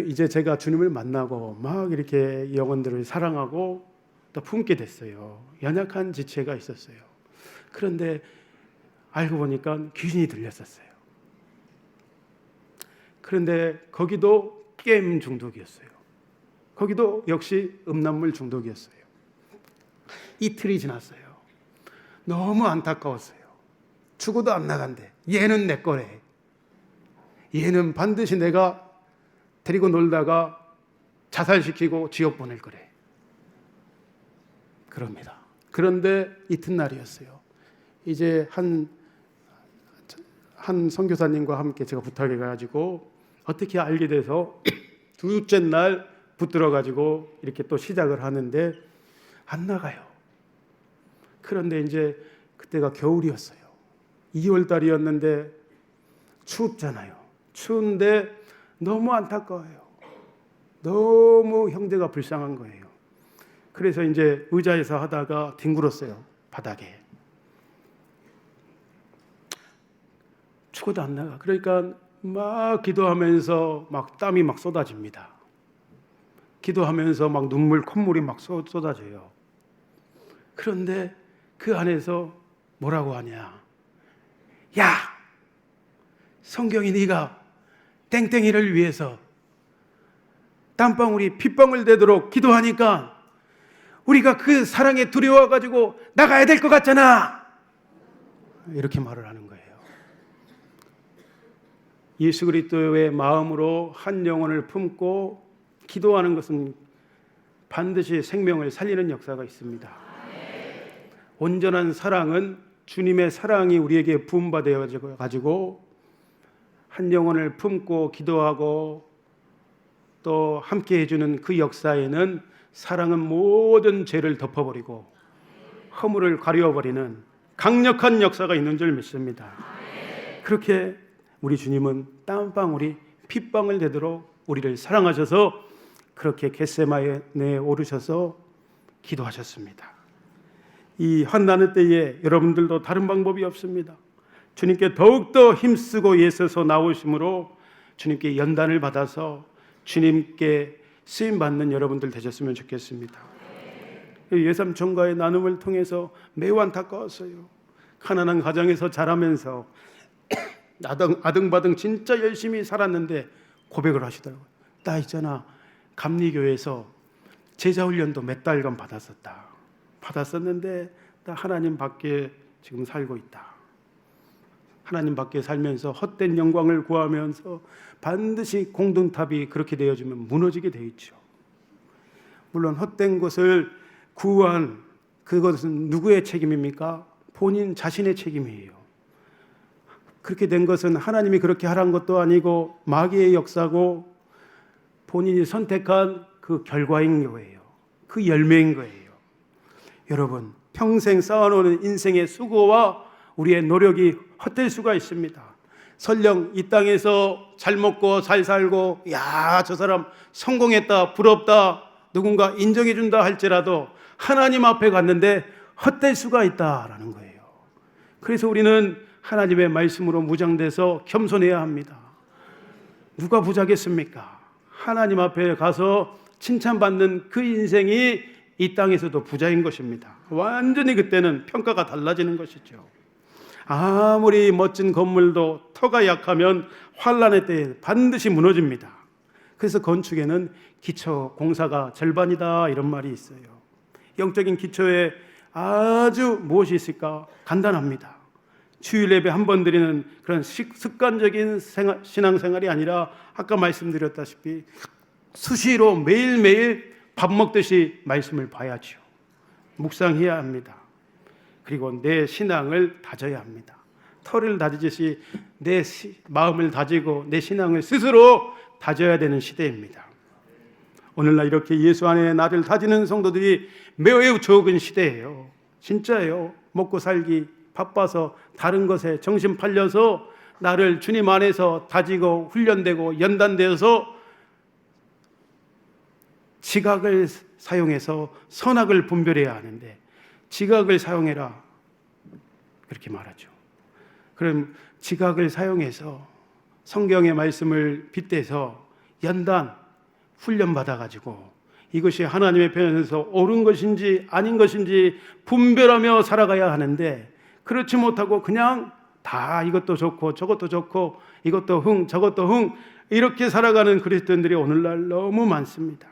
Speaker 1: 이제 제가 주님을 만나고 막 이렇게 영혼들을 사랑하고 또 품게 됐어요. 연약한 지체가 있었어요. 그런데 알고 보니까 귀신이 들렸었어요. 그런데 거기도 게임 중독이었어요. 거기도 역시 음란물 중독이었어요. 이틀이 지났어요. 너무 안타까웠어요. 죽어도 안 나간대. 얘는 내 거래. 얘는 반드시 내가 데리고 놀다가 자살시키고 지옥 보낼 거래. 그럽니다. 그런데 이튿날이었어요. 이제 한 선교사님과 함께 제가 부탁해가지고 어떻게 알게 돼서 둘째 날 붙들어가지고 이렇게 또 시작을 하는데 안 나가요. 그런데 이제 그때가 겨울이었어요. 2월 달이었는데 춥잖아요. 추운데 너무 안타까워요. 너무 형제가 불쌍한 거예요. 그래서 이제 의자에서 하다가 뒹굴었어요. 바닥에. 죽어도 안 나가. 그러니까 막 기도하면서 막 땀이 막 쏟아집니다. 기도하면서 막 눈물, 콧물이 막 쏟아져요. 그런데 그 안에서 뭐라고 하냐? 야! 성경이 네가 땡땡이를 위해서 땀방울이 핏방울 되도록 기도하니까 우리가 그 사랑에 두려워가지고 나가야 될 것 같잖아. 이렇게 말을 하는 거예요. 예수 그리스도의 마음으로 한 영혼을 품고 기도하는 것은 반드시 생명을 살리는 역사가 있습니다. 온전한 사랑은 주님의 사랑이 우리에게 부음받아 가지고 한 영혼을 품고 기도하고 또 함께 해주는 그 역사에는 사랑은 모든 죄를 덮어버리고 허물을 가려버리는 강력한 역사가 있는 줄 믿습니다. 그렇게 우리 주님은 땀방울이 핏방울 되도록 우리를 사랑하셔서 그렇게 겟세마네에 오르셔서 기도하셨습니다. 이 환난의 때에 여러분들도 다른 방법이 없습니다. 주님께 더욱더 힘쓰고 애써서 나오심으로 주님께 연단을 받아서 주님께 쓰임받는 여러분들 되셨으면 좋겠습니다. 예삼촌과의 나눔을 통해서 매우 안타까웠어요. 가난한 가정에서 자라면서 아등바등 진짜 열심히 살았는데 고백을 하시더라고요. 나 있잖아, 감리교회에서 제자훈련도 몇 달간 받았었는데 나 하나님 밖에 지금 살고 있다. 하나님 밖에 살면서 헛된 영광을 구하면서 반드시 공동탑이 그렇게 되어지면 무너지게 되어 있죠. 물론 헛된 것을 구한 그것은 누구의 책임입니까? 본인 자신의 책임이에요. 그렇게 된 것은 하나님이 그렇게 하라는 것도 아니고 마귀의 역사고 본인이 선택한 그 결과인 거예요. 그 열매인 거예요. 여러분, 평생 쌓아놓은 인생의 수고와 우리의 노력이 헛될 수가 있습니다. 설령 이 땅에서 잘 먹고 잘 살고 야, 저 사람 성공했다, 부럽다, 누군가 인정해준다 할지라도 하나님 앞에 갔는데 헛될 수가 있다라는 거예요. 그래서 우리는 하나님의 말씀으로 무장돼서 겸손해야 합니다. 누가 부자겠습니까? 하나님 앞에 가서 칭찬받는 그 인생이 이 땅에서도 부자인 것입니다. 완전히 그때는 평가가 달라지는 것이죠. 아무리 멋진 건물도 터가 약하면 환난의 때에 반드시 무너집니다. 그래서 건축에는 기초 공사가 절반이다 이런 말이 있어요. 영적인 기초에 아주 무엇이 있을까? 간단합니다. 주일 예배 한 번 드리는 그런 습관적인 신앙생활이 아니라 아까 말씀드렸다시피 수시로 매일매일 밥 먹듯이 말씀을 봐야죠. 묵상해야 합니다. 그리고 내 신앙을 다져야 합니다. 털을 다지듯이 내 마음을 다지고 내 신앙을 스스로 다져야 되는 시대입니다. 오늘날 이렇게 예수 안에 나를 다지는 성도들이 매우 적은 시대예요. 진짜예요. 먹고 살기 바빠서 다른 것에 정신 팔려서 나를 주님 안에서 다지고 훈련되고 연단되어서 지각을 사용해서 선악을 분별해야 하는데 지각을 사용해라 그렇게 말하죠. 그럼 지각을 사용해서 성경의 말씀을 빗대서 연단 훈련받아가지고 이것이 하나님의 편에서 옳은 것인지 아닌 것인지 분별하며 살아가야 하는데 그렇지 못하고 그냥 다 이것도 좋고 저것도 좋고 이것도 흥 저것도 흥 이렇게 살아가는 그리스도인들이 오늘날 너무 많습니다.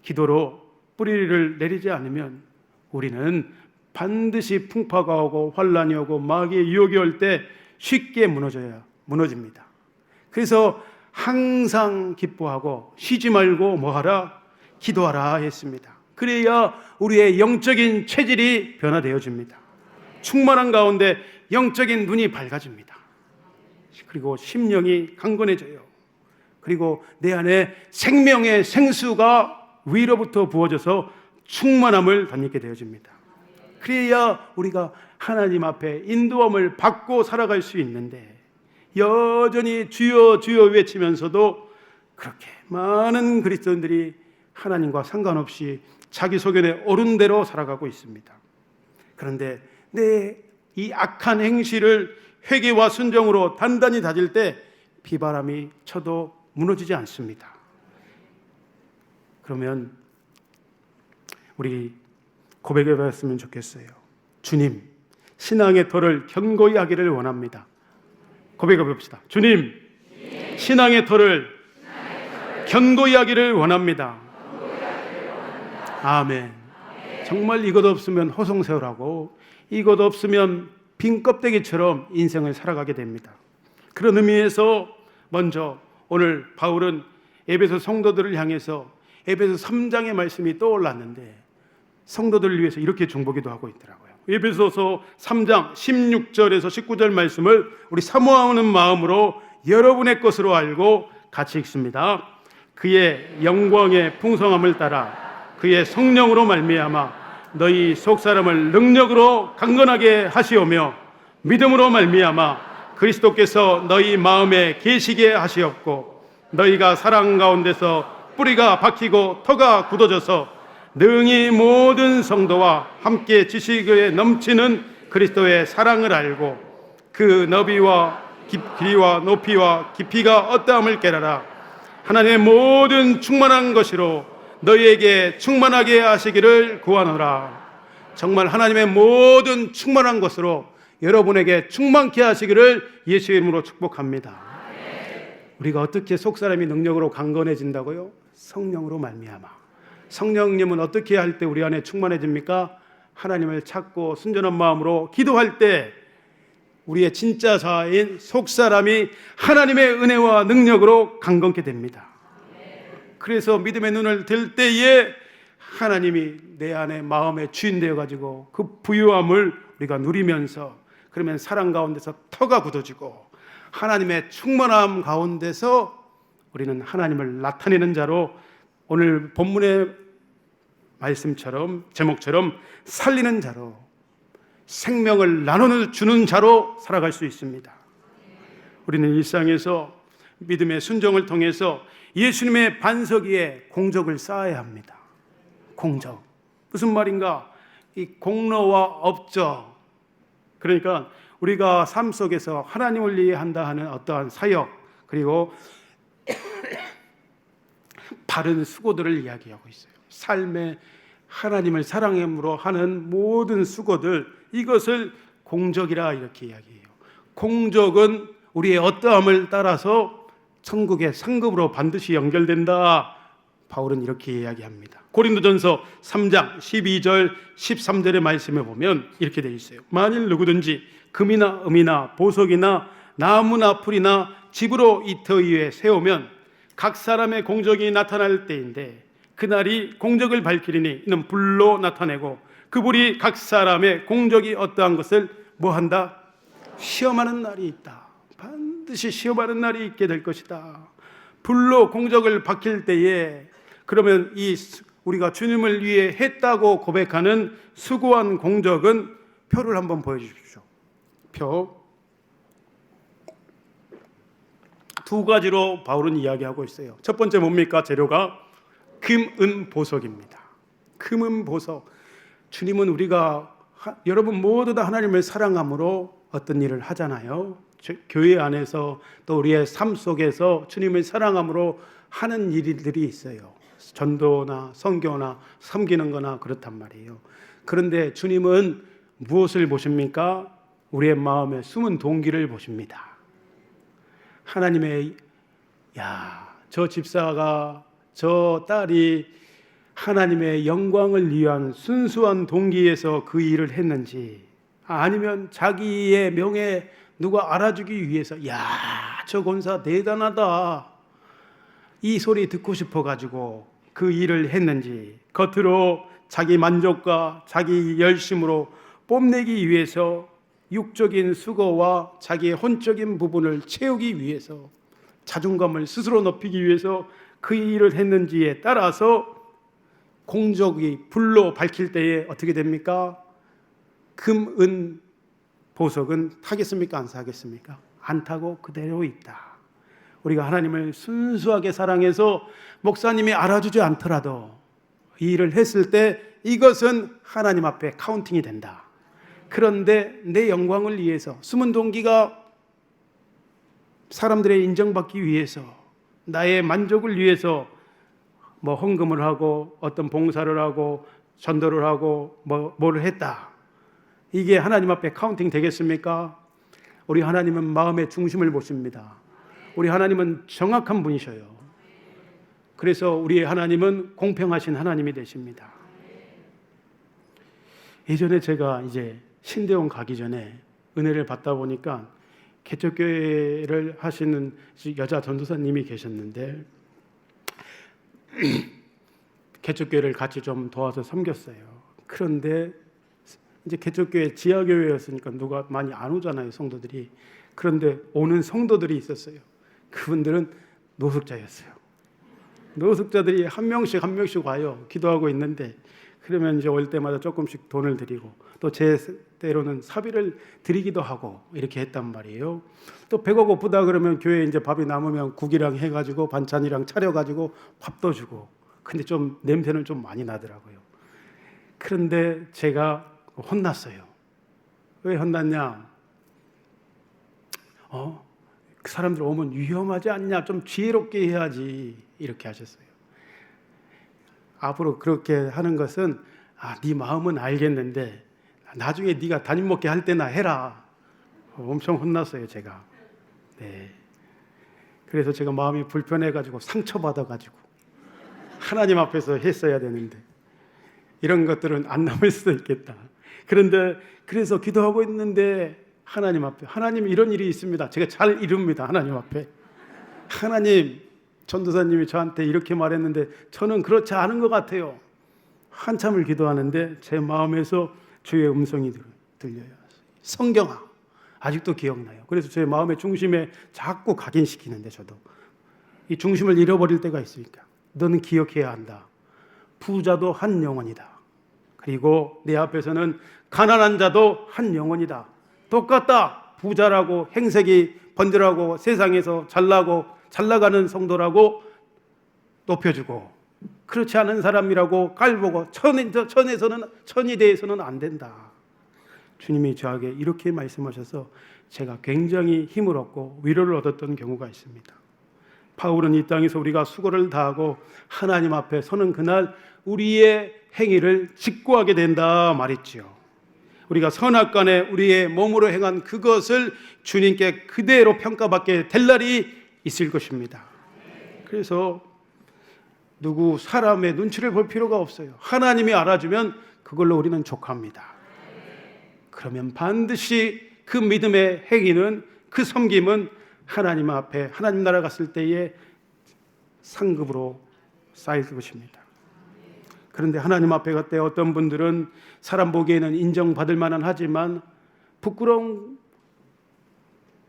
Speaker 1: 기도로 뿌리를 내리지 않으면 우리는 반드시 풍파가 오고 환란이 오고 마귀의 유혹이 올 때 쉽게 무너집니다. 그래서 항상 기뻐하고 쉬지 말고 뭐하라? 기도하라 했습니다. 그래야 우리의 영적인 체질이 변화되어집니다. 충만한 가운데 영적인 눈이 밝아집니다. 그리고 심령이 강건해져요. 그리고 내 안에 생명의 생수가 위로부터 부어져서 충만함을 덧입게 되어집니다. 그래야 우리가 하나님 앞에 인도함을 받고 살아갈 수 있는데, 여전히 주여 주여 외치면서도 그렇게 많은 그리스도인들이 하나님과 상관없이 자기 소견에 옳은 대로 살아가고 있습니다. 그런데 내 이 악한 행실을 회개와 순종으로 단단히 다질 때 비바람이 쳐도 무너지지 않습니다. 그러면 우리 고백해 봤으면 좋겠어요. 주님, 신앙의 터를 견고히 하기를 원합니다. 고백해 봅시다. 주님, 신앙의 터를 견고히 하기를 원합니다. 아멘. 정말 이것 없으면 허송세월하고 이것 없으면 빈 껍데기처럼 인생을 살아가게 됩니다. 그런 의미에서 먼저 오늘 바울은 에베소 성도들을 향해서 에베소 3장의 말씀이 떠올랐는데 성도들을 위해서 이렇게 중보기도 하고 있더라고요. 에베소서 3장 16절에서 19절 말씀을 우리 사모하는 마음으로 여러분의 것으로 알고 같이 읽습니다. 그의 영광의 풍성함을 따라 그의 성령으로 말미암아 너희 속사람을 능력으로 강건하게 하시오며 믿음으로 말미암아 그리스도께서 너희 마음에 계시게 하시옵고 너희가 사랑 가운데서 뿌리가 박히고 터가 굳어져서 능히 모든 성도와 함께 지식에 넘치는 그리스도의 사랑을 알고 그 너비와 길이와 높이와 깊이가 어떠함을 깨달아 하나님의 모든 충만한 것으로 너희에게 충만하게 하시기를 구하노라. 정말 하나님의 모든 충만한 것으로 여러분에게 충만케 하시기를 예수의 이름으로 축복합니다. 우리가 어떻게 속사람이 능력으로 강건해진다고요? 성령으로 말미암아. 성령님은 어떻게 할 때 우리 안에 충만해집니까? 하나님을 찾고 순전한 마음으로 기도할 때 우리의 진짜 자아인 속사람이 하나님의 은혜와 능력으로 강건케 됩니다. 그래서 믿음의 눈을 들 때에 하나님이 내 안에 마음의 주인 되어가지고 그 부유함을 우리가 누리면서 그러면 사랑 가운데서 터가 굳어지고 하나님의 충만함 가운데서 우리는 하나님을 나타내는 자로 오늘 본문의 말씀처럼 제목처럼 살리는 자로 생명을 나눠주는 자로 살아갈 수 있습니다. 우리는 일상에서 믿음의 순종을 통해서 예수님의 반석 위에 공적을 쌓아야 합니다. 공적. 무슨 말인가? 이 공로와 업적. 그러니까 우리가 삶 속에서 하나님을 위해 한다 하는 어떠한 사역 그리고 바른 수고들을 이야기하고 있어요. 삶에 하나님을 사랑함으로 하는 모든 수고들 이것을 공적이라 이렇게 이야기해요. 공적은 우리의 어떠함을 따라서 천국의 상급으로 반드시 연결된다. 바울은 이렇게 이야기합니다. 고린도전서 3장 12절 13절의 말씀에 보면 이렇게 되어 있어요. 만일 누구든지 금이나 음이나 보석이나 나무나 풀이나 집으로 이 터 위에 세우면 각 사람의 공적이 나타날 때인데 그날이 공적을 밝히리니 이는 불로 나타내고 그 불이 각 사람의 공적이 어떠한 것을 뭐한다? 시험하는 날이 있다. 반드시 시험하는 날이 있게 될 것이다. 불로 공적을 밝힐 때에 그러면 이 우리가 주님을 위해 했다고 고백하는 수고한 공적은 표를 한번 보여주십시오. 표. 두 가지로 바울은 이야기하고 있어요. 첫 번째 뭡니까? 재료가 금, 은, 보석입니다. 금, 은, 보석. 주님은 우리가 여러분 모두 다 하나님을 사랑함으로 어떤 일을 하잖아요. 교회 안에서 또 우리의 삶 속에서 주님을 사랑함으로 하는 일들이 있어요. 전도나 선교나 섬기는 거나 그렇단 말이에요. 그런데 주님은 무엇을 보십니까? 우리의 마음에 숨은 동기를 보십니다. 하나님의 야, 저 집사가, 저 딸이 하나님의 영광을 위한 순수한 동기에서 그 일을 했는지, 아니면 자기의 명예 누가 알아주기 위해서, 야, 저 권사 대단하다, 이 소리 듣고 싶어가지고 그 일을 했는지, 겉으로 자기 만족과 자기 열심으로 뽐내기 위해서 육적인 수고와 자기의 혼적인 부분을 채우기 위해서, 자존감을 스스로 높이기 위해서 그 일을 했는지에 따라서 공적이 불로 밝힐 때에 어떻게 됩니까? 금, 은, 보석은 타겠습니까? 안 타겠습니까? 안 타고 그대로 있다. 우리가 하나님을 순수하게 사랑해서 목사님이 알아주지 않더라도 이 일을 했을 때 이것은 하나님 앞에 카운팅이 된다. 그런데 내 영광을 위해서, 숨은 동기가 사람들의 인정받기 위해서, 나의 만족을 위해서 뭐 헌금을 하고 어떤 봉사를 하고 전도를 하고 뭐를 했다. 이게 하나님 앞에 카운팅 되겠습니까? 우리 하나님은 마음의 중심을 보십니다. 우리 하나님은 정확한 분이셔요. 그래서 우리 하나님은 공평하신 하나님이 되십니다. 예전에 제가 이제 신대원 가기 전에 은혜를 받다 보니까 개척교회를 하시는 여자 전도사님이 계셨는데 개척교회를 같이 좀 도와서 섬겼어요. 그런데 이제 개척교회 지하교회였으니까 누가 많이 안 오잖아요, 성도들이. 그런데 오는 성도들이 있었어요. 그분들은 노숙자였어요. 노숙자들이 한 명씩 와요. 기도하고 있는데, 그러면 이제 올 때마다 조금씩 돈을 드리고, 또 제 때로는 사비를 드리기도 하고 이렇게 했단 말이에요. 또 배가 고프다 그러면 교회에 이제 밥이 남으면 국이랑 해가지고 반찬이랑 차려가지고 밥도 주고. 근데 좀 냄새는 좀 많이 나더라고요. 그런데 제가 혼났어요. 왜 혼났냐? 그 사람들 오면 위험하지 않냐? 좀 지혜롭게 해야지. 이렇게 하셨어요. 앞으로 그렇게 하는 것은 네 마음은 알겠는데 나중에 네가 담임 목회 할 때나 해라. 엄청 혼났어요, 제가. 네. 그래서 제가 마음이 불편해가지고 상처받아가지고 하나님 앞에서 했어야 되는데 이런 것들은 안 남을 수도 있겠다. 그런데 그래서 기도하고 있는데 하나님 앞에, 하나님 이런 일이 있습니다. 제가 잘 이룹니다. 하나님 앞에. 하나님, 전도사님이 저한테 이렇게 말했는데 저는 그렇지 않은 것 같아요. 한참을 기도하는데 제 마음에서 주의 음성이 들려요. 성경아. 아직도 기억나요. 그래서 제 마음의 중심에 자꾸 각인시키는데 저도 이 중심을 잃어버릴 때가 있으니까 너는 기억해야 한다. 부자도 한 영혼이다. 그리고 내 앞에서는 가난한 자도 한 영혼이다. 똑같다. 부자라고 행색이 번들하고 세상에서 잘나고 잘 나가는 성도라고 높여주고 그렇지 않은 사람이라고 깔보고 천이 대해서는 안 된다. 주님이 저에게 이렇게 말씀하셔서 제가 굉장히 힘을 얻고 위로를 얻었던 경우가 있습니다. 바울은 이 땅에서 우리가 수고를 다하고 하나님 앞에 서는 그날 우리의 행위를 직고하게 된다 말했지요. 우리가 선악간에 우리의 몸으로 행한 그것을 주님께 그대로 평가받게 될 날이 있을 것입니다. 그래서 누구 사람의 눈치를 볼 필요가 없어요. 하나님이 알아주면 그걸로 우리는 족합니다. 그러면 반드시 그 믿음의 행위는, 그 섬김은 하나님 앞에, 하나님 나라 갔을 때의 상급으로 쌓일 것입니다. 그런데 하나님 앞에 갈 때 어떤 분들은 사람 보기에는 인정받을 만은 하지만 부끄러운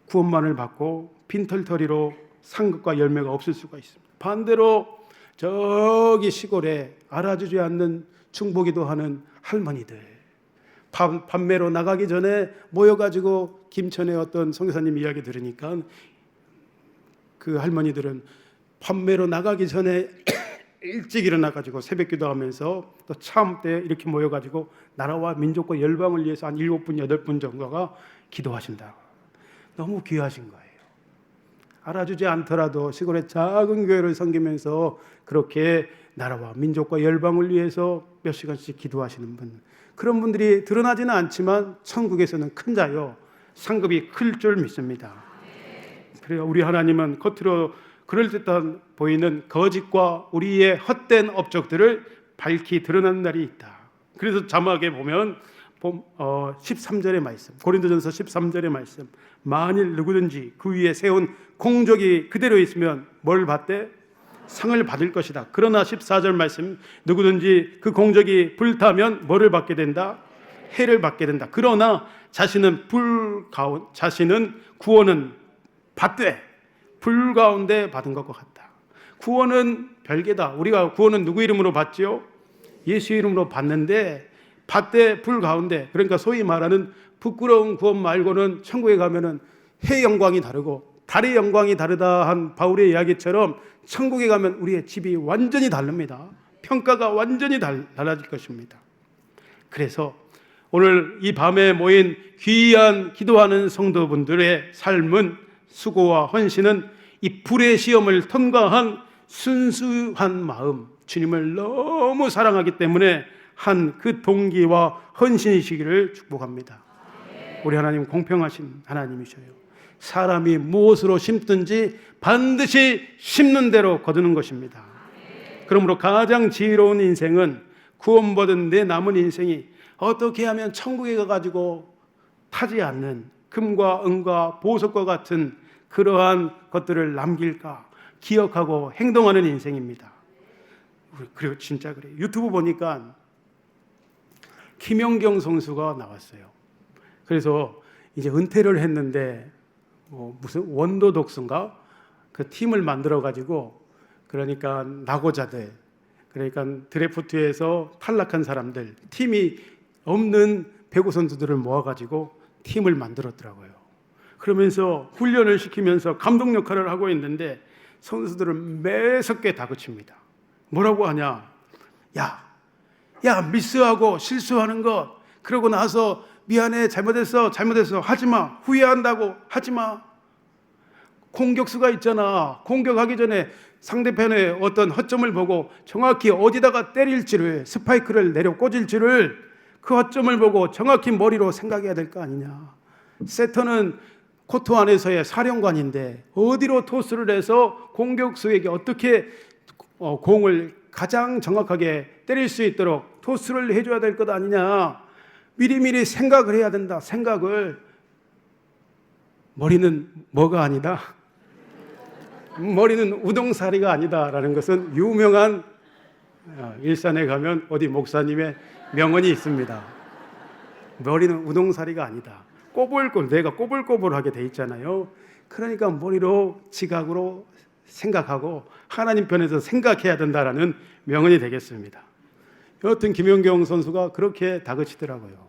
Speaker 1: 구원만을 받고 빈털터리로 상급과 열매가 없을 수가 있습니다. 반대로 저기 시골에 알아주지 않는 중보기도 하는 할머니들, 밤매로 나가기 전에 모여가지고 김천의 어떤 선교사님 이야기 들으니까 그 할머니들은 밤매로 나가기 전에 일찍 일어나가지고 새벽 기도하면서 또 참 때 이렇게 모여가지고 나라와 민족과 열방을 위해서 한 7분, 8분 정도가 기도하신다. 너무 귀하신 거예요. 알아주지 않더라도 시골의 작은 교회를 섬기면서 그렇게 나라와 민족과 열방을 위해서 몇 시간씩 기도하시는 분, 그런 분들이 드러나지는 않지만 천국에서는 큰 자요, 상급이 클 줄 믿습니다. 그래요. 우리 하나님은 겉으로 그럴듯한 보이는 거짓과 우리의 헛된 업적들을 밝히 드러나는 날이 있다. 그래서 자막에 보면 13절의 말씀, 고린도전서 13절의 말씀, 만일 누구든지 그 위에 세운 공적이 그대로 있으면 뭘 받되? 상을 받을 것이다. 그러나 14절 말씀, 누구든지 그 공적이 불타면 뭐를 받게 된다? 해를 받게 된다. 그러나 자신은 구원은 받되 불 가운데 받은 것과 같다. 구원은 별개다. 우리가 구원은 누구 이름으로 받지요? 예수 이름으로 받는데 받되 불 가운데, 그러니까 소위 말하는 부끄러운 구원 말고는 천국에 가면은 해의 영광이 다르고 달의 영광이 다르다 한 바울의 이야기처럼 천국에 가면 우리의 집이 완전히 다릅니다. 평가가 완전히 달라질 것입니다. 그래서 오늘 이 밤에 모인 귀한 기도하는 성도분들의 삶은, 수고와 헌신은 이 불의 시험을 통과한 순수한 마음, 주님을 너무 사랑하기 때문에 한 그 동기와 헌신이시기를 축복합니다. 우리 하나님 공평하신 하나님이셔요. 사람이 무엇으로 심든지 반드시 심는 대로 거두는 것입니다. 그러므로 가장 지혜로운 인생은 구원받은 내 남은 인생이 어떻게 하면 천국에 가가지고 타지 않는 금과 은과 보석과 같은 그러한 것들을 남길까 기억하고 행동하는 인생입니다. 그리고 진짜 그래요. 유튜브 보니까 김연경 선수가 나왔어요. 그래서 이제 은퇴를 했는데 무슨 원더 독스인가 그 팀을 만들어 가지고, 그러니까 낙오자들, 그러니까 드래프트에서 탈락한 사람들, 팀이 없는 배구 선수들을 모아 가지고 팀을 만들었더라고요. 그러면서 훈련을 시키면서 감독 역할을 하고 있는데 선수들을 매섭게 다그칩니다. 뭐라고 하냐? 야 미스하고 실수하는 것, 그러고 나서 미안해, 잘못했어 하지마, 후회한다고 하지마. 공격수가 있잖아, 공격하기 전에 상대편의 어떤 허점을 보고 정확히 어디다가 때릴지를, 스파이크를 내려 꽂을지를 그 허점을 보고 정확히 머리로 생각해야 될 거 아니냐. 세터는 코트 안에서의 사령관인데 어디로 토스를 해서 공격수에게 어떻게 공을 가장 정확하게 때릴 수 있도록 토스를 해줘야 될 것 아니냐. 미리미리 생각을 해야 된다. 생각을. 머리는 뭐가 아니다? 머리는 우동사리가 아니다라는 것은 유명한, 일산에 가면 어디 목사님의 명언이 있습니다. 머리는 우동사리가 아니다. 내가 꼬불꼬불하게 돼 있잖아요. 그러니까 머리로, 지각으로 생각하고 하나님 편에서 생각해야 된다라는 명언이 되겠습니다. 여하튼 김연경 선수가 그렇게 다그치더라고요.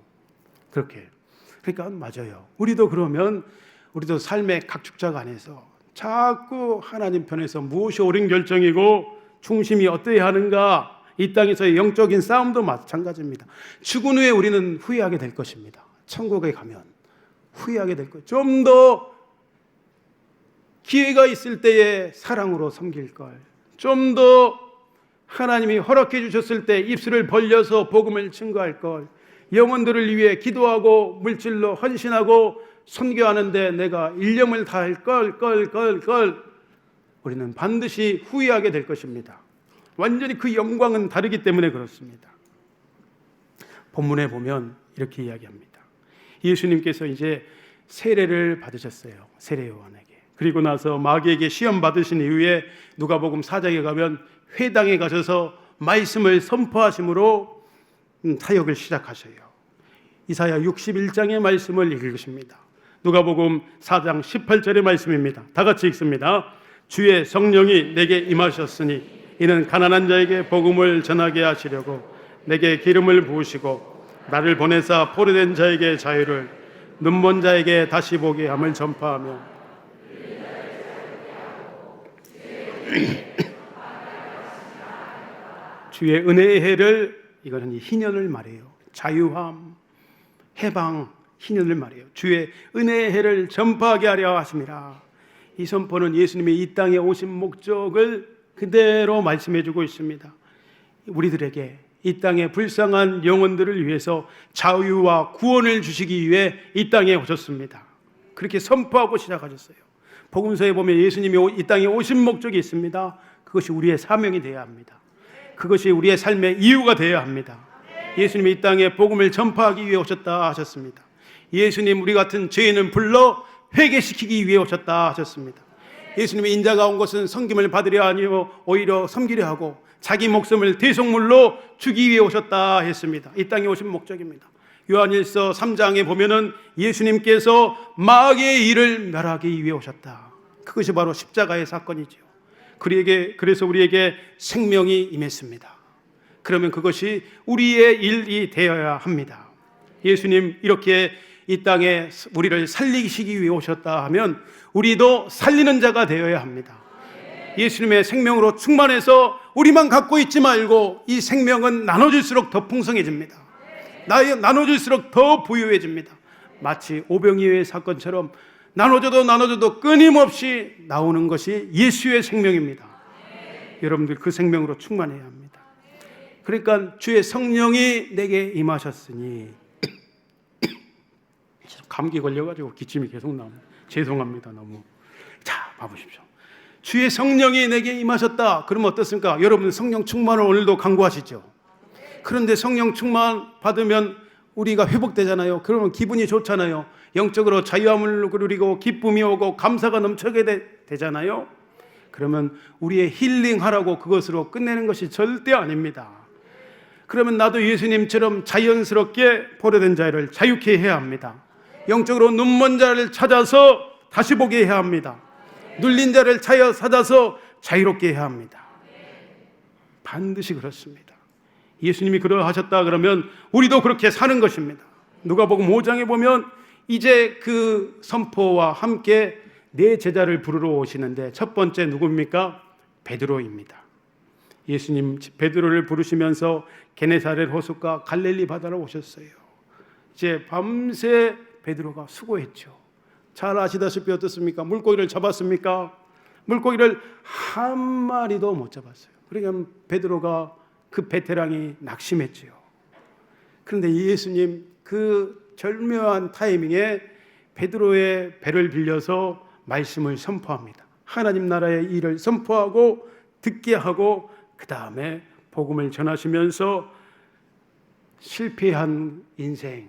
Speaker 1: 그렇게. 그러니까 맞아요. 우리도 그러면 우리도 삶의 각축작 안에서 자꾸 하나님 편에서 무엇이 옳은 결정이고 중심이 어떠해야 하는가, 이 땅에서의 영적인 싸움도 마찬가지입니다. 죽은 후에 우리는 후회하게 될 것입니다. 천국에 가면 후회하게 될 거예요. 좀 더 기회가 있을 때에 사랑으로 섬길 걸, 좀 더 하나님이 허락해 주셨을 때 입술을 벌려서 복음을 증거할 걸, 영혼들을 위해 기도하고 물질로 헌신하고 선교하는데 내가 일념을 다할 걸 우리는 반드시 후회하게 될 것입니다. 완전히 그 영광은 다르기 때문에 그렇습니다. 본문에 보면 이렇게 이야기합니다. 예수님께서 이제 세례를 받으셨어요. 세례 요한에게. 그리고 나서 마귀에게 시험 받으신 이후에 누가복음 4장에 가면 회당에 가셔서 말씀을 선포하심으로 사역을 시작하셔요. 이사야 61장의 말씀을 읽으십니다. 누가복음 4장 18절의 말씀입니다. 다 같이 읽습니다. 주의 성령이 내게 임하셨으니 이는 가난한 자에게 복음을 전하게 하시려고 내게 기름을 부으시고 나를 보내사 포로된 자에게 자유를, 눈먼 자에게 다시 보게 함을 전파하며 주의 은혜의 해를, 이거는 희년을 말해요. 자유함, 해방, 희년을 말해요. 주의 은혜의 해를 전파하게 하려 하심이라. 이 선포는 예수님이 이 땅에 오신 목적을 그대로 말씀해주고 있습니다. 우리들에게 이 땅의 불쌍한 영혼들을 위해서 자유와 구원을 주시기 위해 이 땅에 오셨습니다. 그렇게 선포하고 시작하셨어요. 복음서에 보면 예수님이 이 땅에 오신 목적이 있습니다. 그것이 우리의 사명이 되어야 합니다. 그것이 우리의 삶의 이유가 되어야 합니다. 예수님이 이 땅에 복음을 전파하기 위해 오셨다 하셨습니다. 예수님 우리 같은 죄인을 불러 회개시키기 위해 오셨다 하셨습니다. 예수님의 인자가 온 것은 섬김을 받으려 아니요 오히려 섬기려 하고 자기 목숨을 대속물로 주기 위해 오셨다 했습니다. 이 땅에 오신 목적입니다. 요한일서 3장에 보면은 예수님께서 마귀의 일을 멸하기 위해 오셨다. 그것이 바로 십자가의 사건이죠. 그래서 우리에게 생명이 임했습니다. 그러면 그것이 우리의 일이 되어야 합니다. 예수님 이렇게 이 땅에 우리를 살리시기 위해 오셨다 하면 우리도 살리는 자가 되어야 합니다. 예수님의 생명으로 충만해서 우리만 갖고 있지 말고 이 생명은 나눠질수록 더 풍성해집니다. 나눠질수록 더 부유해집니다. 마치 오병이어의 사건처럼 나눠줘도 끊임없이 나오는 것이 예수의 생명입니다. 여러분들 그 생명으로 충만해야 합니다. 그러니까 주의 성령이 내게 임하셨으니 감기 걸려가지고 기침이 계속 나옵니다. 죄송합니다. 너무. 자, 봐보십시오. 주의 성령이 내게 임하셨다. 그러면 어떻습니까? 여러분 성령 충만을 오늘도 간구하시죠. 그런데 성령 충만 받으면 우리가 회복되잖아요. 그러면 기분이 좋잖아요. 영적으로 자유함을 누리고 기쁨이 오고 감사가 넘쳐게 되잖아요. 그러면 우리의 힐링하라고 그것으로 끝내는 것이 절대 아닙니다. 그러면 나도 예수님처럼 자연스럽게 포로된 자를 자유케 해야 합니다. 영적으로 눈먼 자를 찾아서 다시 보게 해야 합니다. 눌린 자를 찾아서 자유롭게 해야 합니다. 반드시 그렇습니다. 예수님이 그러하셨다 그러면 우리도 그렇게 사는 것입니다. 누가복음 5장에 보면 이제 그 선포와 함께 네 제자를 부르러 오시는데 첫 번째 누구입니까? 베드로입니다. 예수님 베드로를 부르시면서 게네사렛 호숫가 갈릴리 바다로 오셨어요. 이제 밤새 베드로가 수고했죠. 잘 아시다시피 어떻습니까? 물고기를 잡았습니까? 물고기를 한 마리도 못 잡았어요. 그러니까 베드로가 그 베테랑이 낙심했지요. 그런데 예수님 그 절묘한 타이밍에 베드로의 배를 빌려서 말씀을 선포합니다. 하나님 나라의 일을 선포하고 듣게 하고 그 다음에 복음을 전하시면서 실패한 인생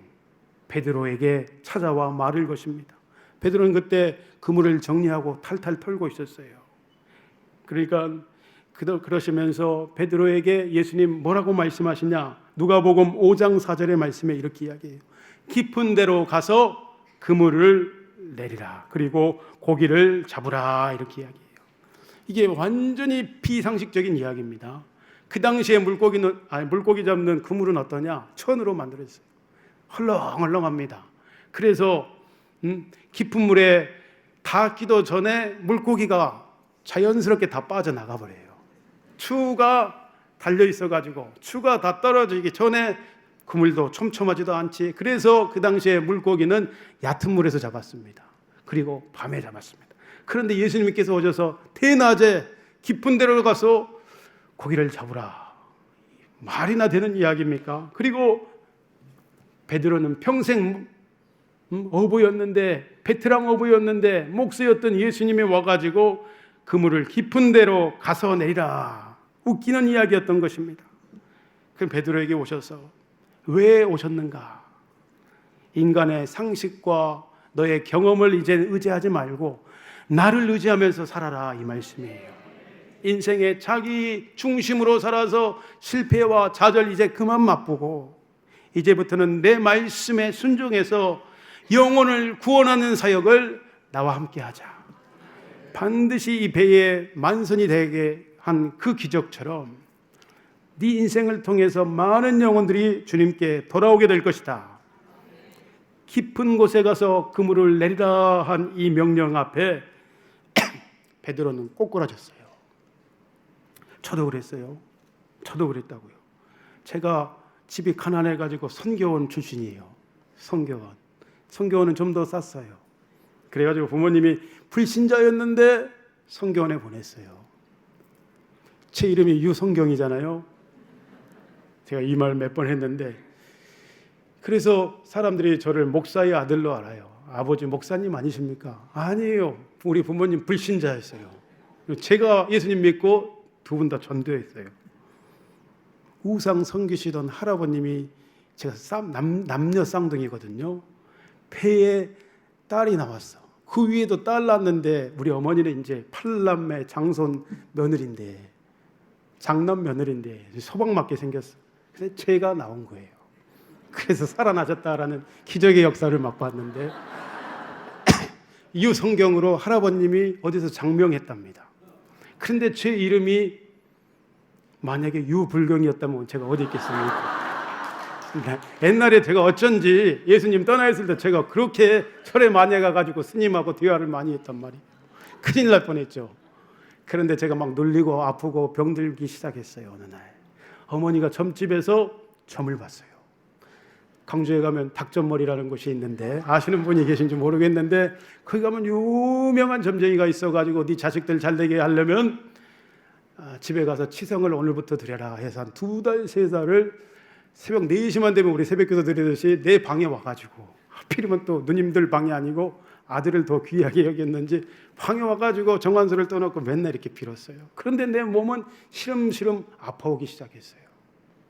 Speaker 1: 베드로에게 찾아와 말을 것입니다. 베드로는 그때 그물을 정리하고 탈탈 털고 있었어요. 그러니까 그러시면서 베드로에게 예수님 뭐라고 말씀하시냐? 누가복음 5장 4절의 말씀에 이렇게 이야기해요. 깊은 데로 가서 그물을 내리라. 그리고 고기를 잡으라. 이렇게 이야기해요. 이게 완전히 비상식적인 이야기입니다. 그 당시에 물고기 잡는 그물은 어떠냐? 천으로 만들어졌어요. 헐렁헐렁합니다. 그래서 깊은 물에 닿기도 전에 물고기가 자연스럽게 다 빠져나가 버려요. 추가 달려 있어가지고 추가 다 떨어지기 전에 그물도 촘촘하지도 않지. 그래서 그 당시에 물고기는 얕은 물에서 잡았습니다. 그리고 밤에 잡았습니다. 그런데 예수님께서 오셔서 대낮에 깊은 데로 가서 고기를 잡으라. 말이나 되는 이야기입니까? 그리고 베드로는 평생 어부였는데 베테랑 어부였는데 목수였던 예수님이 와가지고 그물을 깊은 데로 가서 내리라. 웃기는 이야기였던 것입니다. 그럼 베드로에게 오셔서 왜 오셨는가? 인간의 상식과 너의 경험을 이제 의지하지 말고 나를 의지하면서 살아라 이 말씀이에요. 인생의 자기 중심으로 살아서 실패와 좌절 이제 그만 맛보고 이제부터는 내 말씀에 순종해서 영혼을 구원하는 사역을 나와 함께 하자. 반드시 이 배에 만선이 되게 한 그 기적처럼 네 인생을 통해서 많은 영혼들이 주님께 돌아오게 될 것이다. 깊은 곳에 가서 그물을 내리라 한 이 명령 앞에 베드로는 꼬꾸라졌어요. 저도 그랬어요. 저도 그랬다고요. 제가 집이 가난해가지고 선교원 출신이에요. 선교원은 좀 더 쌌어요. 그래가지고 부모님이 불신자였는데 선교원에 보냈어요. 제 이름이 유성경이잖아요. 제가 이 말 몇 번 했는데 그래서 사람들이 저를 목사의 아들로 알아요. 아버지 목사님 아니십니까? 아니에요. 우리 부모님 불신자였어요. 제가 예수님 믿고 두 분 다 전도했어요. 우상 섬기시던 할아버님이 제가 남녀 쌍둥이거든요. 폐에 딸이 나왔어. 그 위에도 딸 낳았는데 우리 어머니는 이제 8남매 장손 며느리인데 장남 며느리인데 소박맞게 생겼어. 그래서 제가 나온 거예요. 그래서 살아나셨다라는 기적의 역사를 맛봤는데 이후 성경으로 할아버님이 어디서 장명했답니다. 그런데 제 이름이 만약에 유불경이었다면 제가 어디 있겠습니까? 옛날에 제가 어쩐지 예수님 떠나 있을 때 제가 그렇게 철에 많이 가가지고 스님하고 대화를 많이 했단 말이에요. 큰일 날 뻔했죠. 그런데 제가 막 놀리고 아프고 병들기 시작했어요. 어느 날 어머니가 점집에서 점을 봤어요. 강주에 가면 닭점머리라는 곳이 있는데 아시는 분이 계신지 모르겠는데 거기 가면 유명한 점쟁이가 있어가지고 네 자식들 잘되게 하려면 집에 가서 치성을 오늘부터 드려라 해서 한 2달, 3달을 새벽 4시만 되면 우리 새벽기도 드리듯이 내 방에 와가지고 하필이면 또 누님들 방이 아니고 아들을 더 귀하게 여겼는지 방에 와가지고 정한수를 떠놓고 맨날 이렇게 빌었어요. 그런데 내 몸은 시름시름 아파오기 시작했어요.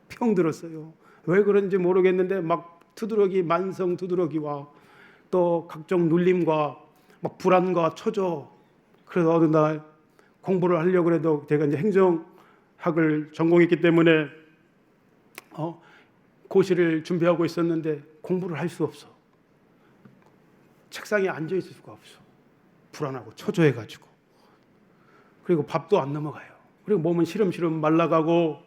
Speaker 1: 병들었어요. 왜 그런지 모르겠는데 막 두드러기, 만성 두드러기와 또 각종 눌림과 막 불안과 초조. 그래서 어느 날 공부를 하려고 해도 제가 이제 행정학을 전공했기 때문에 고시를 준비하고 있었는데 공부를 할 수 없어. 책상에 앉아 있을 수가 없어. 불안하고 초조해가지고. 그리고 밥도 안 넘어가요. 그리고 몸은 시름시름 말라가고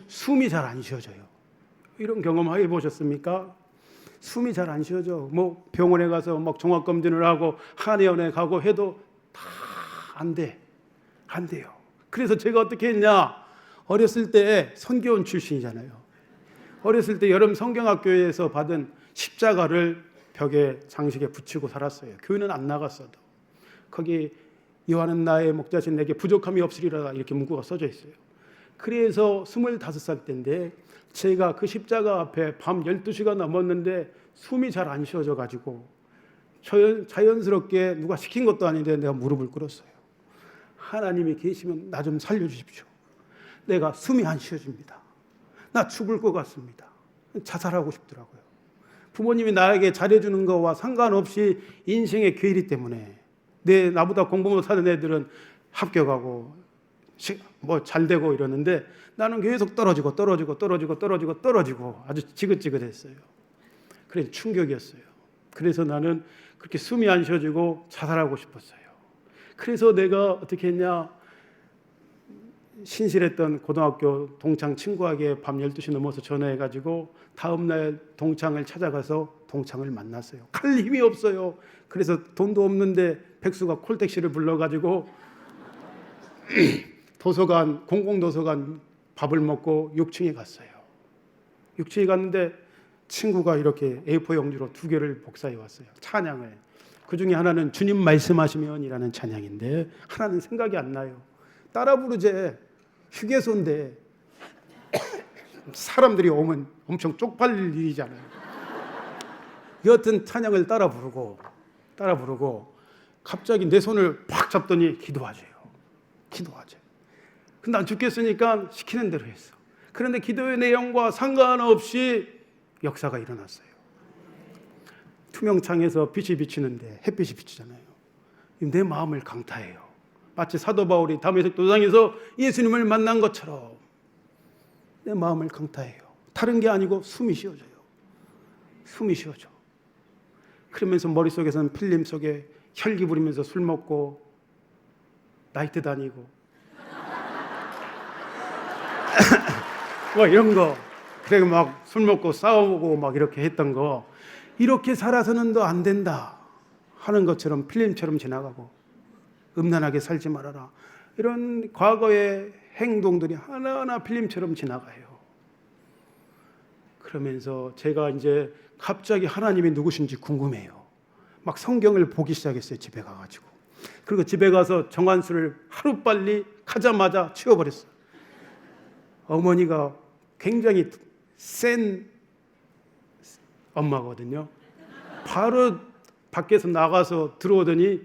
Speaker 1: 숨이 잘 안 쉬어져요. 이런 경험 해보셨습니까? 숨이 잘 안 쉬어져. 뭐 병원에 가서 막 종합검진을 하고 한의원에 가고 해도 다 안 돼. 안 돼요. 그래서 제가 어떻게 했냐? 어렸을 때 선교원 출신이잖아요. 어렸을 때 여름 성경학교에서 받은 십자가를 벽에 장식에 붙이고 살았어요. 교회는 안 나갔어도. 거기 이와는 나의 목자신 내게 부족함이 없으리라 이렇게 문구가 써져 있어요. 그래서 25살 때인데 제가 그 십자가 앞에 밤 12시가 넘었는데 숨이 잘 안 쉬어져 가지고 자연스럽게 누가 시킨 것도 아닌데 내가 무릎을 꿇었어요. 하나님이 계시면 나 좀 살려주십시오. 내가 숨이 안 쉬어집니다. 나 죽을 것 같습니다. 자살하고 싶더라고요. 부모님이 나에게 잘해주는 거와 상관없이 인생의 괴리 때문에 나보다 공부 못하는 애들은 합격하고 뭐 잘되고 이러는데 나는 계속 떨어지고 아주 지긋지긋했어요. 그래서 충격이었어요. 그래서 나는 그렇게 숨이 안 쉬어지고 자살하고 싶었어요. 그래서 내가 어떻게 했냐, 신실했던 고등학교 동창 친구에게 밤 12시 넘어서 전화해가지고 다음날 동창을 찾아가서 동창을 만났어요. 갈 힘이 없어요. 그래서 돈도 없는데 백수가 콜택시를 불러가지고 도서관, 공공도서관 밥을 먹고 6층에 갔어요. 6층에 갔는데 친구가 이렇게 A4 용지로 2개를 복사해 왔어요. 찬양을. 그 중에 하나는 주님 말씀하시면 이라는 찬양인데 하나는 생각이 안 나요. 따라 부르제. 휴게소인데 사람들이 오면 엄청 쪽팔릴 일이잖아요. 여하튼 찬양을 따라 부르고 갑자기 내 손을 팍 잡더니 기도하세요. 근데 난 죽겠으니까 시키는 대로 했어. 그런데 기도의 내용과 상관없이 역사가 일어났어요. 투명창에서 빛이 비치는데 햇빛이 비치잖아요. 내 마음을 강타해요. 마치 사도 바울이 다메섹 도상에서 예수님을 만난 것처럼 내 마음을 강타해요. 다른 게 아니고 숨이 쉬어져요. 숨이 쉬어져. 그러면서 머릿속에서는 필름 속에 혈기 부리면서 술 먹고 나이트 다니고 뭐 이런 거, 그리고 막 술 먹고 싸우고 막 이렇게 했던 거, 이렇게 살아서는 너 안 된다 하는 것처럼 필름처럼 지나가고 음란하게 살지 말아라, 이런 과거의 행동들이 하나하나 필름처럼 지나가요. 그러면서 제가 이제 갑자기 하나님이 누구신지 궁금해요. 막 성경을 보기 시작했어요. 집에 가가지고. 그리고 집에 가서 정한수를 하루빨리 가자마자 치워버렸어요. 어머니가 굉장히 센 엄마거든요. 바로 밖에서 나가서 들어오더니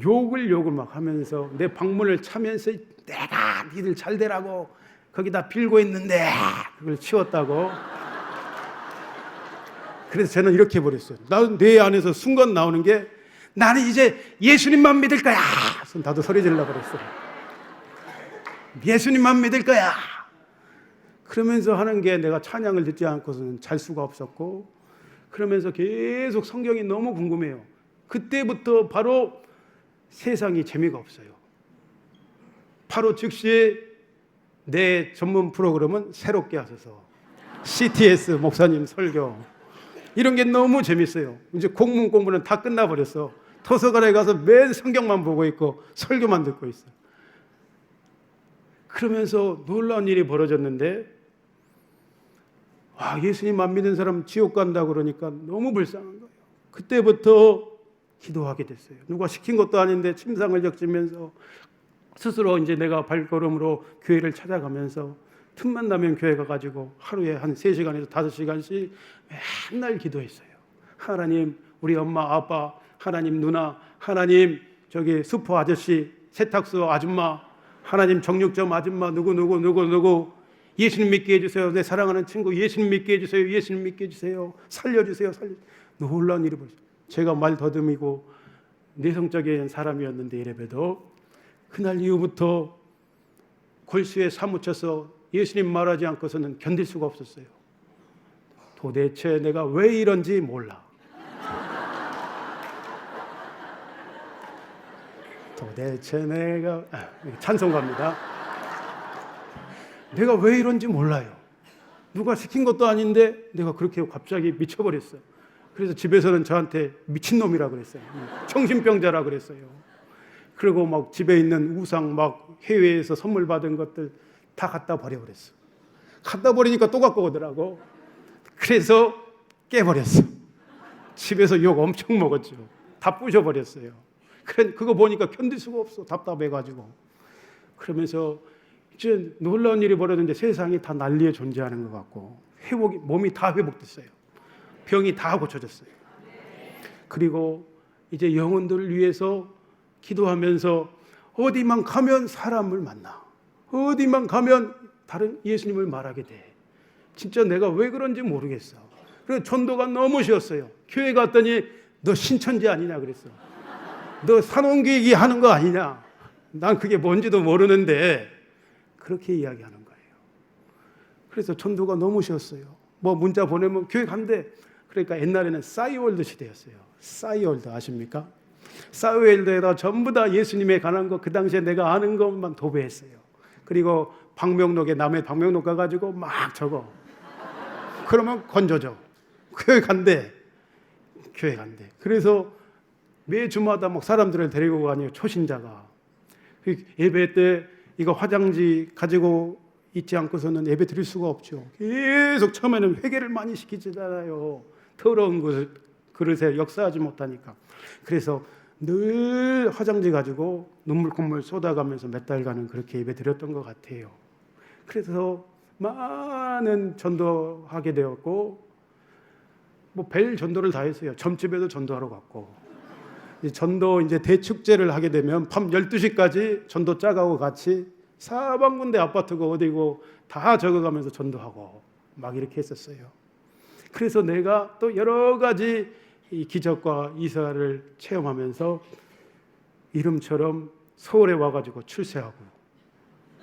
Speaker 1: 욕을 막 하면서 내 방문을 차면서 내가 니들 잘 되라고 거기다 빌고 있는데 그걸 치웠다고. 그래서 저는 이렇게 해버렸어요. 내 안에서 순간 나오는 게 나는 이제 예수님만 믿을 거야. 나도 소리 지르려고 그랬어요. 예수님만 믿을 거야. 그러면서 하는 게 내가 찬양을 듣지 않고서는 잘 수가 없었고, 그러면서 계속 성경이 너무 궁금해요. 그때부터 바로 세상이 재미가 없어요. 바로 즉시 내 전문 프로그램은 새롭게 하셔서 CTS 목사님 설교 이런 게 너무 재밌어요. 이제 공문은 다 끝나버렸어. 도서관에 가서 매일 성경만 보고 있고 설교만 듣고 있어요. 그러면서 놀라운 일이 벌어졌는데, 예수님 안 믿는 사람 지옥 간다고 그러니까 너무 불쌍한 거예요. 그때부터 기도하게 됐어요. 누가 시킨 것도 아닌데 침상을 적시면서 스스로 이제 내가 발걸음으로 교회를 찾아가면서 틈만 나면 교회 가가지고 하루에 한 3시간에서 5시간씩 맨날 기도했어요. 하나님, 우리 엄마, 아빠, 하나님 누나, 하나님 저기 슈퍼 아저씨, 세탁소 아줌마, 하나님 정육점 아줌마 누구 예수님 믿게 해주세요. 내 사랑하는 친구 예수님 믿게 해주세요. 예수님 믿게 해주세요. 살려주세요. 놀라운 일이 벌어졌어요. 제가 말 더듬이고 내성적인 사람이었는데 이래봬도 그날 이후부터 골수에 사무쳐서 예수님 말하지 않고서는 견딜 수가 없었어요. 도대체 내가 왜 이런지 몰라. 도대체 내가 찬송가입니다. 내가 왜 이런지 몰라요. 누가 시킨 것도 아닌데 내가 그렇게 갑자기 미쳐버렸어요. 그래서 집에서는 저한테 미친놈이라 그랬어요. 정신병자라 그랬어요. 그리고 막 집에 있는 우상, 막 해외에서 선물 받은 것들 다 갖다 버려버렸어. 갖다 버리니까 또 갖고 오더라고. 그래서 깨버렸어. 집에서 욕 엄청 먹었죠. 다 부셔버렸어요. 그거 보니까 견딜 수가 없어. 답답해가지고. 그러면서 이제 놀라운 일이 벌어졌는데 세상이 다 난리에 존재하는 것 같고 몸이 다 회복됐어요. 병이 다 고쳐졌어요. 그리고 이제 영혼들을 위해서 기도하면서 어디만 가면 사람을 만나. 어디만 가면 다른 예수님을 말하게 돼. 진짜 내가 왜 그런지 모르겠어. 그래서 전도가 너무 쉬웠어요. 교회 갔더니 너 신천지 아니냐 그랬어. 너 산원기기 하는 거 아니냐. 난 그게 뭔지도 모르는데 그렇게 이야기하는 거예요. 그래서 전도가 너무 쉬웠어요. 뭐 문자 보내면 교회 간대. 그러니까 옛날에는 싸이월드 시대였어요. 싸이월드 아십니까? 싸이월드에다 전부 다 예수님에 관한 거 그 당시에 내가 아는 것만 도배했어요. 그리고 방명록에 남해 방명록 가가지고 막 적어. 그러면 건져줘. 교회 간대. 그래서 매 주마다 막 사람들을 데리고 가니 초신자가 예배 때 이거 화장지 가지고 있지 않고서는 예배 드릴 수가 없죠. 계속 처음에는 회개를 많이 시키잖아요. 더러운 그릇에 역사하지 못하니까. 그래서 늘 화장지 가지고 눈물 콧물 쏟아가면서 몇 달간은 그렇게 예배 드렸던 것 같아요. 그래서 많은 전도하게 되었고 뭐 별 전도를 다 했어요. 점집에도 전도하러 갔고 전도 이제 대축제를 하게 되면 밤 12시까지 전도 짝하고 같이 사방군데 아파트가 어디고 다 적어가면서 전도하고 막 이렇게 했었어요. 그래서 내가 또 여러 가지 이 기적과 이사를 체험하면서 이름처럼 서울에 와가지고 출세하고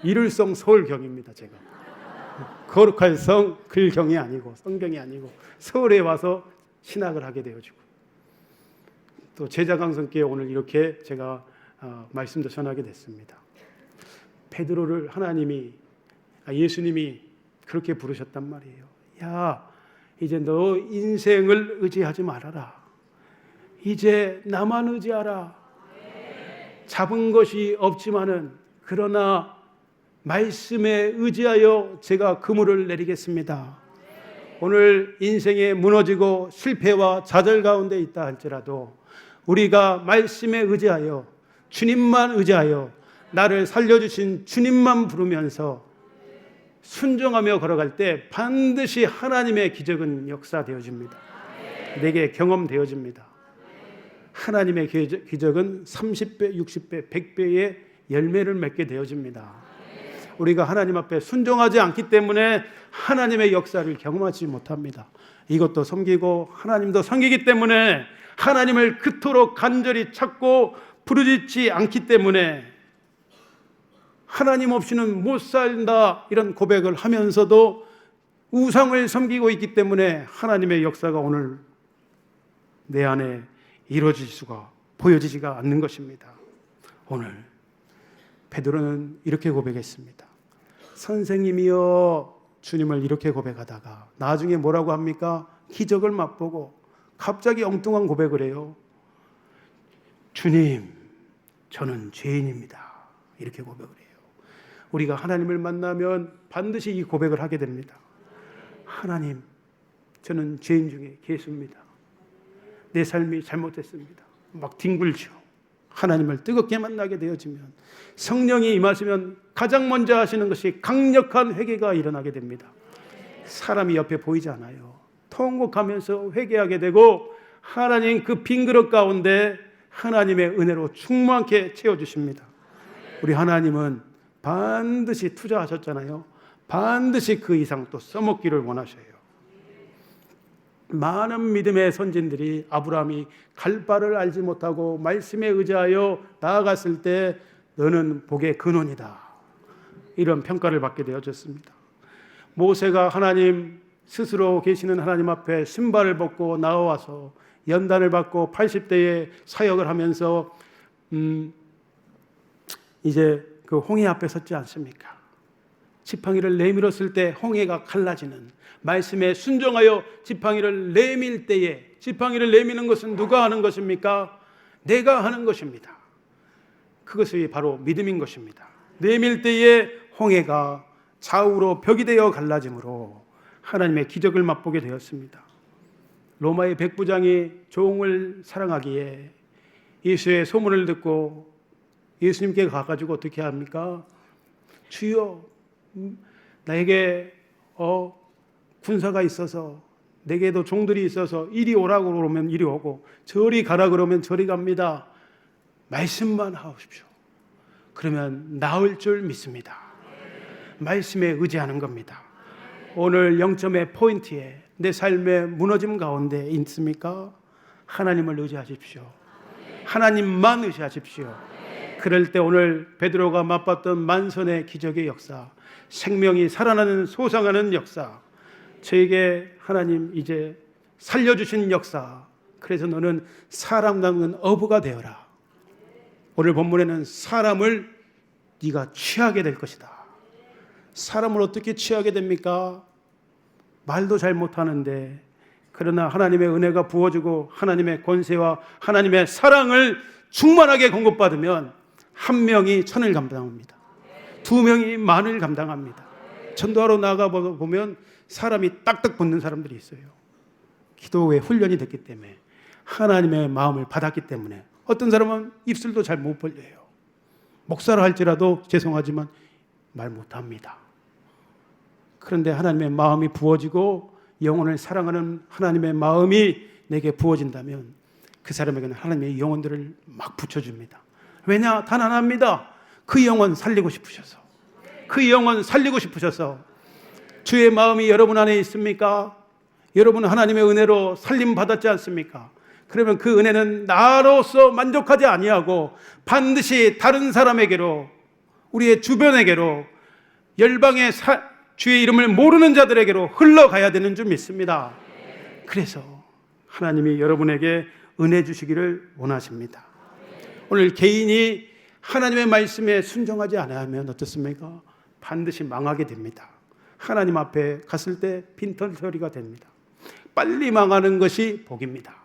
Speaker 1: 이를성 서울경입니다. 제가 거룩할 성 글경이 아니고 성경이 아니고 서울에 와서 신학을 하게 되어지고 또 제자강성교회 오늘 이렇게 제가 말씀도 전하게 됐습니다. 베드로를 예수님이 그렇게 부르셨단 말이에요. 야, 이제 너 인생을 의지하지 말아라. 이제 나만 의지하라. 잡은 것이 없지만은 그러나 말씀에 의지하여 제가 그물을 내리겠습니다. 오늘 인생에 무너지고 실패와 좌절 가운데 있다 할지라도 우리가 말씀에 의지하여 주님만 의지하여 나를 살려주신 주님만 부르면서 순종하며 걸어갈 때 반드시 하나님의 기적은 역사되어집니다. 내게 경험되어집니다. 하나님의 기적은 30배, 60배, 100배의 열매를 맺게 되어집니다. 우리가 하나님 앞에 순종하지 않기 때문에 하나님의 역사를 경험하지 못합니다. 이것도 섬기고 하나님도 섬기기 때문에 하나님을 그토록 간절히 찾고 부르짖지 않기 때문에 하나님 없이는 못 산다 이런 고백을 하면서도 우상을 섬기고 있기 때문에 하나님의 역사가 오늘 내 안에 이루어질 수가 보여지지가 않는 것입니다. 오늘 베드로는 이렇게 고백했습니다. 선생님이여, 주님을 이렇게 고백하다가 나중에 뭐라고 합니까? 기적을 맛보고 갑자기 엉뚱한 고백을 해요. 주님, 저는 죄인입니다. 이렇게 고백을 해요. 우리가 하나님을 만나면 반드시 이 고백을 하게 됩니다. 하나님, 저는 죄인 중에 괴수입니다. 내 삶이 잘못됐습니다. 막 뒹굴죠. 하나님을 뜨겁게 만나게 되어지면, 성령이 임하시면 가장 먼저 하시는 것이 강력한 회개가 일어나게 됩니다. 사람이 옆에 보이지 않아요. 통곡하면서 회개하게 되고 하나님 그 빈 그릇 가운데 하나님의 은혜로 충만케 채워주십니다. 우리 하나님은 반드시 투자하셨잖아요. 반드시 그 이상 또 써먹기를 원하셔요. 많은 믿음의 선진들이 아브라함이 갈 바를 알지 못하고 말씀에 의지하여 나아갔을 때 너는 복의 근원이다, 이런 평가를 받게 되어졌습니다. 모세가 하나님 스스로 계시는 하나님 앞에 신발을 벗고 나와서 연단을 받고 80대에 사역을 하면서 이제 그 홍해 앞에 섰지 않습니까? 지팡이를 내밀었을 때 홍해가 갈라지는, 말씀에 순종하여 지팡이를 내밀 때에, 지팡이를 내미는 것은 누가 하는 것입니까? 내가 하는 것입니다. 그것이 바로 믿음인 것입니다. 내밀 때에 홍해가 좌우로 벽이 되어 갈라짐으로 하나님의 기적을 맛보게 되었습니다. 로마의 백부장이 종을 사랑하기에 예수의 소문을 듣고 예수님께 가가지고 어떻게 합니까? 주여, 나에게 군사가 있어서, 내게도 종들이 있어서 이리 오라고 그러면 이리 오고 저리 가라 그러면 저리 갑니다. 말씀만 하십시오. 그러면 나을 줄 믿습니다. 말씀에 의지하는 겁니다. 오늘 0점의 포인트에 내 삶의 무너짐 가운데 있습니까? 하나님을 의지하십시오. 하나님만 의지하십시오. 그럴 때 오늘 베드로가 맛봤던 만선의 기적의 역사, 생명이 살아나는 소상하는 역사, 저에게 하나님 이제 살려주신 역사, 그래서 너는 사람 낚는 어부가 되어라. 오늘 본문에는 사람을 네가 취하게 될 것이다. 사람을 어떻게 취하게 됩니까? 말도 잘 못하는데, 그러나 하나님의 은혜가 부어지고 하나님의 권세와 하나님의 사랑을 충만하게 공급받으면 한 명이 1000을 감당합니다. 2명이 10,000을 감당합니다. 전도하러 나가 보면 사람이 딱딱 붙는 사람들이 있어요. 기도의 훈련이 됐기 때문에, 하나님의 마음을 받았기 때문에. 어떤 사람은 입술도 잘 못 벌려요. 목사를 할지라도 죄송하지만 말 못합니다. 그런데 하나님의 마음이 부어지고 영혼을 사랑하는 하나님의 마음이 내게 부어진다면 그 사람에게는 하나님의 영혼들을 막 붙여줍니다. 왜냐? 단 하나입니다. 그 영혼 살리고 싶으셔서, 그 영혼 살리고 싶으셔서. 주의 마음이 여러분 안에 있습니까? 여러분은 하나님의 은혜로 살림 받았지 않습니까? 그러면 그 은혜는 나로서 만족하지 아니하고 반드시 다른 사람에게로, 우리의 주변에게로, 열방의 주의 이름을 모르는 자들에게로 흘러가야 되는 줄 믿습니다. 그래서 하나님이 여러분에게 은혜 주시기를 원하십니다. 오늘 개인이 하나님의 말씀에 순종하지 않으면 어떻습니까? 반드시 망하게 됩니다. 하나님 앞에 갔을 때 빈털터리가 됩니다. 빨리 망하는 것이 복입니다.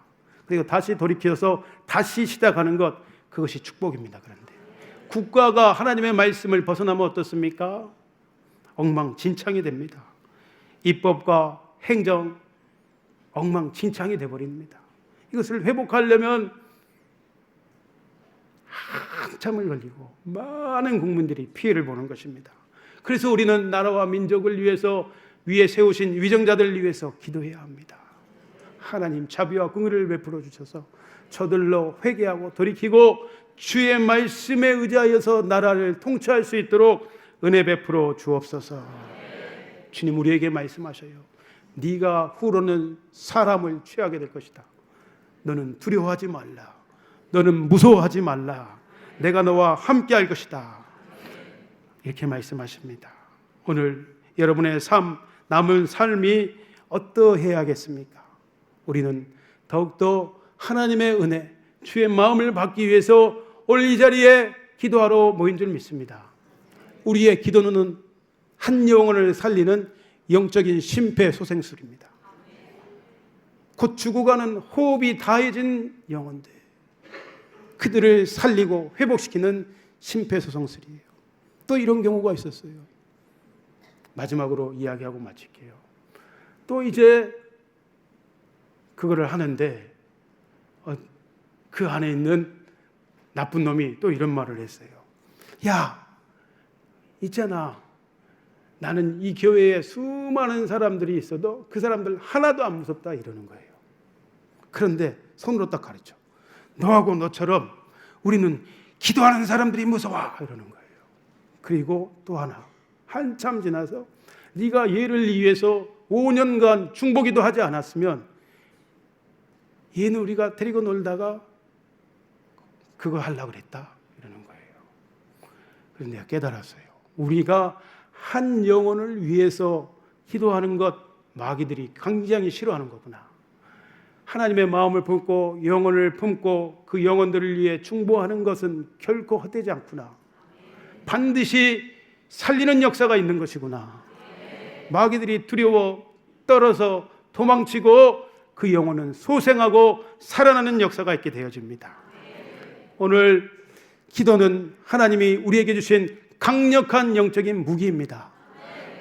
Speaker 1: 그리고 다시 돌이켜서 다시 시작하는 것, 그것이 축복입니다. 그런데 국가가 하나님의 말씀을 벗어나면 어떻습니까? 엉망진창이 됩니다. 입법과 행정 엉망진창이 되어버립니다. 이것을 회복하려면 한참을 걸리고 많은 국민들이 피해를 보는 것입니다. 그래서 우리는 나라와 민족을 위해서 위에 세우신 위정자들을 위해서 기도해야 합니다. 하나님 자비와 긍휼을 베풀어 주셔서 저들로 회개하고 돌이키고 주의 말씀에 의지하여서 나라를 통치할 수 있도록 은혜 베풀어 주옵소서. 주님 우리에게 말씀하셔요. 네가 후로는 사람을 취하게 될 것이다. 너는 두려워하지 말라. 너는 무서워하지 말라. 내가 너와 함께 할 것이다. 이렇게 말씀하십니다. 오늘 여러분의 남은 삶이 어떠해야겠습니까? 우리는 더욱더 하나님의 은혜, 주의 마음을 받기 위해서 오늘 이 자리에 기도하러 모인 줄 믿습니다. 우리의 기도는 한 영혼을 살리는 영적인 심폐소생술입니다. 곧 죽어가는 호흡이 다해진 영혼들, 그들을 살리고 회복시키는 심폐소생술이에요. 또 이런 경우가 있었어요. 마지막으로 이야기하고 마칠게요. 또 이제 그거를 하는데 그 안에 있는 나쁜 놈이 또 이런 말을 했어요. 야, 있잖아. 나는 이 교회에 수많은 사람들이 있어도 그 사람들 하나도 안 무섭다 이러는 거예요. 그런데 손으로 딱 가르쳐. 너하고 너처럼 우리는 기도하는 사람들이 무서워 이러는 거예요. 그리고 또 하나, 한참 지나서 네가 얘를 위해서 5년간 중보기도 하지 않았으면 얘는 우리가 데리고 놀다가 그거 하려고 그랬다 이러는 거예요. 그런데 내가 깨달았어요. 우리가 한 영혼을 위해서 기도하는 것 마귀들이 굉장히 싫어하는 거구나. 하나님의 마음을 품고 영혼을 품고 그 영혼들을 위해 중보하는 것은 결코 헛되지 않구나. 반드시 살리는 역사가 있는 것이구나. 마귀들이 두려워 떨어서 도망치고 그 영혼은 소생하고 살아나는 역사가 있게 되어집니다. 오늘 기도는 하나님이 우리에게 주신 강력한 영적인 무기입니다.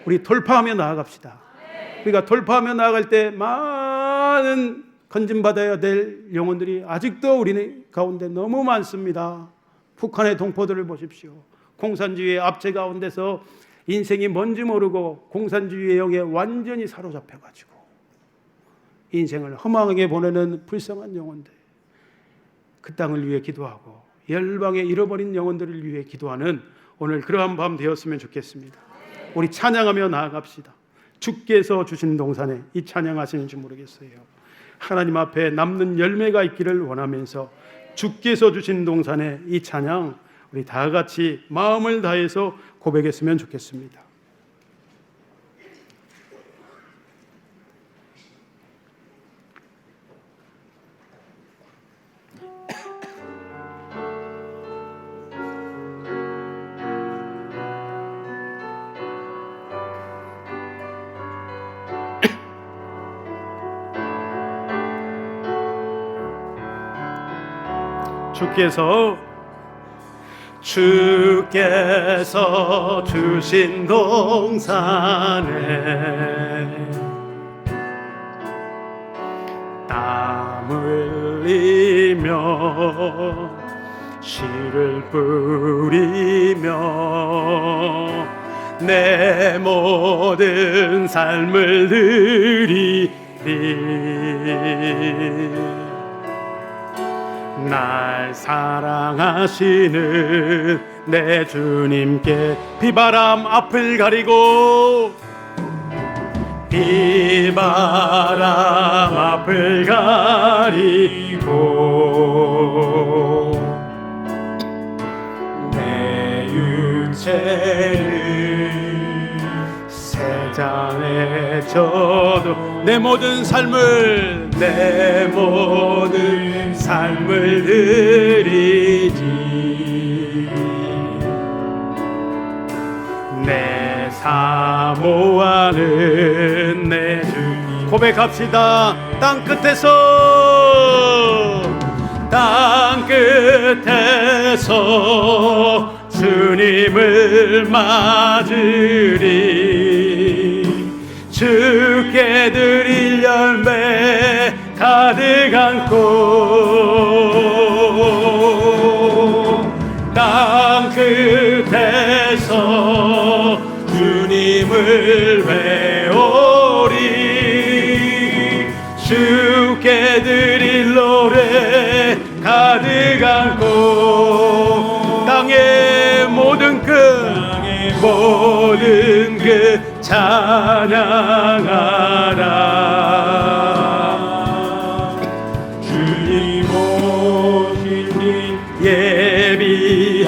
Speaker 1: 우리 돌파하며 나아갑시다. 우리가 돌파하며 나아갈 때 많은 건진받아야 될 영혼들이 아직도 우리 가운데 너무 많습니다. 북한의 동포들을 보십시오. 공산주의의 압제 가운데서 인생이 뭔지 모르고 공산주의의 영에 완전히 사로잡혀가지고 인생을 허망하게 보내는 불쌍한 영혼들, 그 땅을 위해 기도하고 열방에 잃어버린 영혼들을 위해 기도하는 오늘 그러한 밤 되었으면 좋겠습니다. 우리 찬양하며 나아갑시다. 주께서 주신 동산에 이 찬양하시는지 모르겠어요. 하나님 앞에 남는 열매가 있기를 원하면서 주께서 주신 동산에 이 찬양 우리 다 같이 마음을 다해서 고백했으면 좋겠습니다. 주께서 주신 동산에 땀 흘리며 씨를 뿌리며 내 모든 삶을 드리리. 날 사랑하시는 내 주님께 비바람 앞을 가리고 비바람 앞을 가리고 내 육체를 세상에 져도 내 모든 삶을 드리지. 내 사모하는 내 주 고백합시다. 땅 끝에서 주님을 맞으리. 주께 드릴 열매 가득 안고 땅 끝에서 주님을 배우리. 주께 주께 드릴 노래 가득 안고 땅의 모든 끝 찬양하라. 주님 오실 길 예비하라.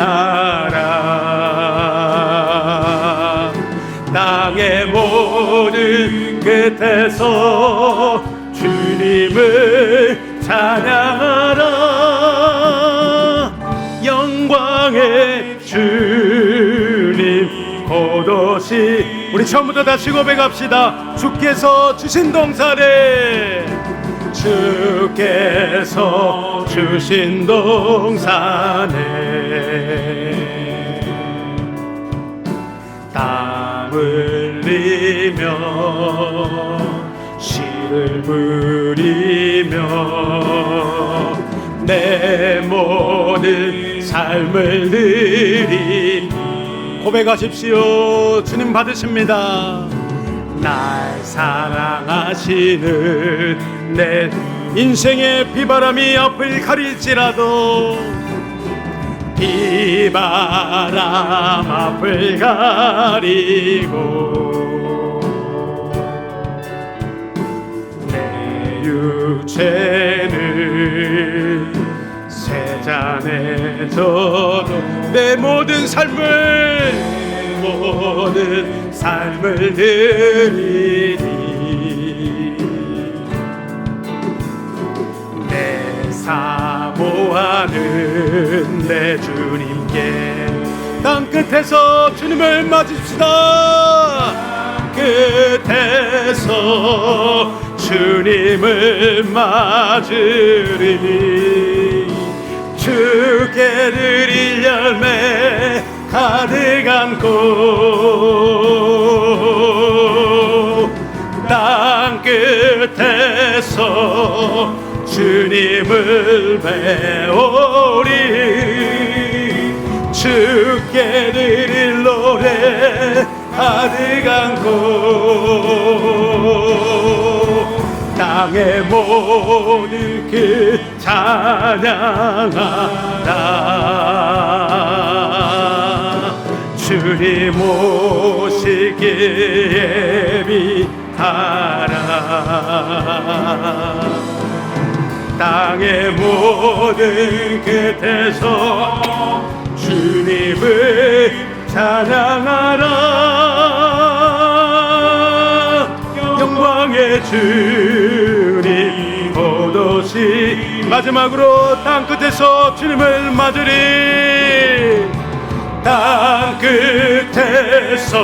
Speaker 1: 땅의 모든 끝에서 주님을 찬양하라. 영광의 주님 곧 오시. 우리 처음부터 다시 고백합시다. 주께서 주신 동산에, 주께서 주신 동산에 땀 흘리며 씨를 뿌리며 내 모든 삶을 드리니 고백하십시오. 주님 받으십니다. 날 사랑하시는 내 인생의 비바람이 앞을 가릴지라도 비바람 앞을 가리고 내 육체는 세잔해져도 내 모든 삶을 드리니 내 사모하는 내 주님께 땅 끝에서 주님을 맞읍시다. 끝에서 주님을 맞으리니 주께 드릴 열매 가득 안고 땅 끝에서 주님을 배우리. 주께 드릴 노래 가득 안고 땅의 모든 그 찬양하라. 주님 오시길 예비하라. 땅의 모든 끝에서 주님을 찬양하라. 영광의 주님 곧 오시. 마지막으로 땅 끝에서 주님을 맞으리. 땅 끝에서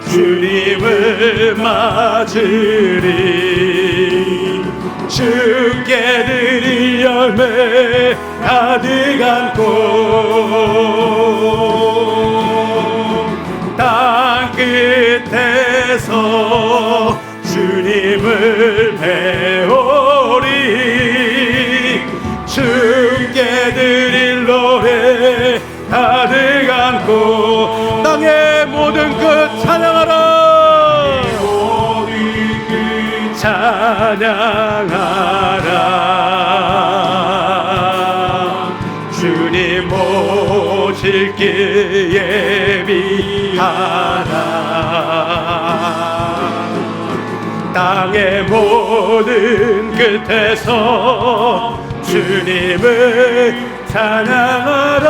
Speaker 1: 주님을 맞으리. 주께 드릴 열매 가득 안고 땅 끝에서 주님을 배우리. 주께 드릴 노래 가득 안고 땅의 모든 끝 찬양하라. 찬양하라. 주님 오실 길 예비하라. 땅의 모든 끝에서 주님을 찬양하라.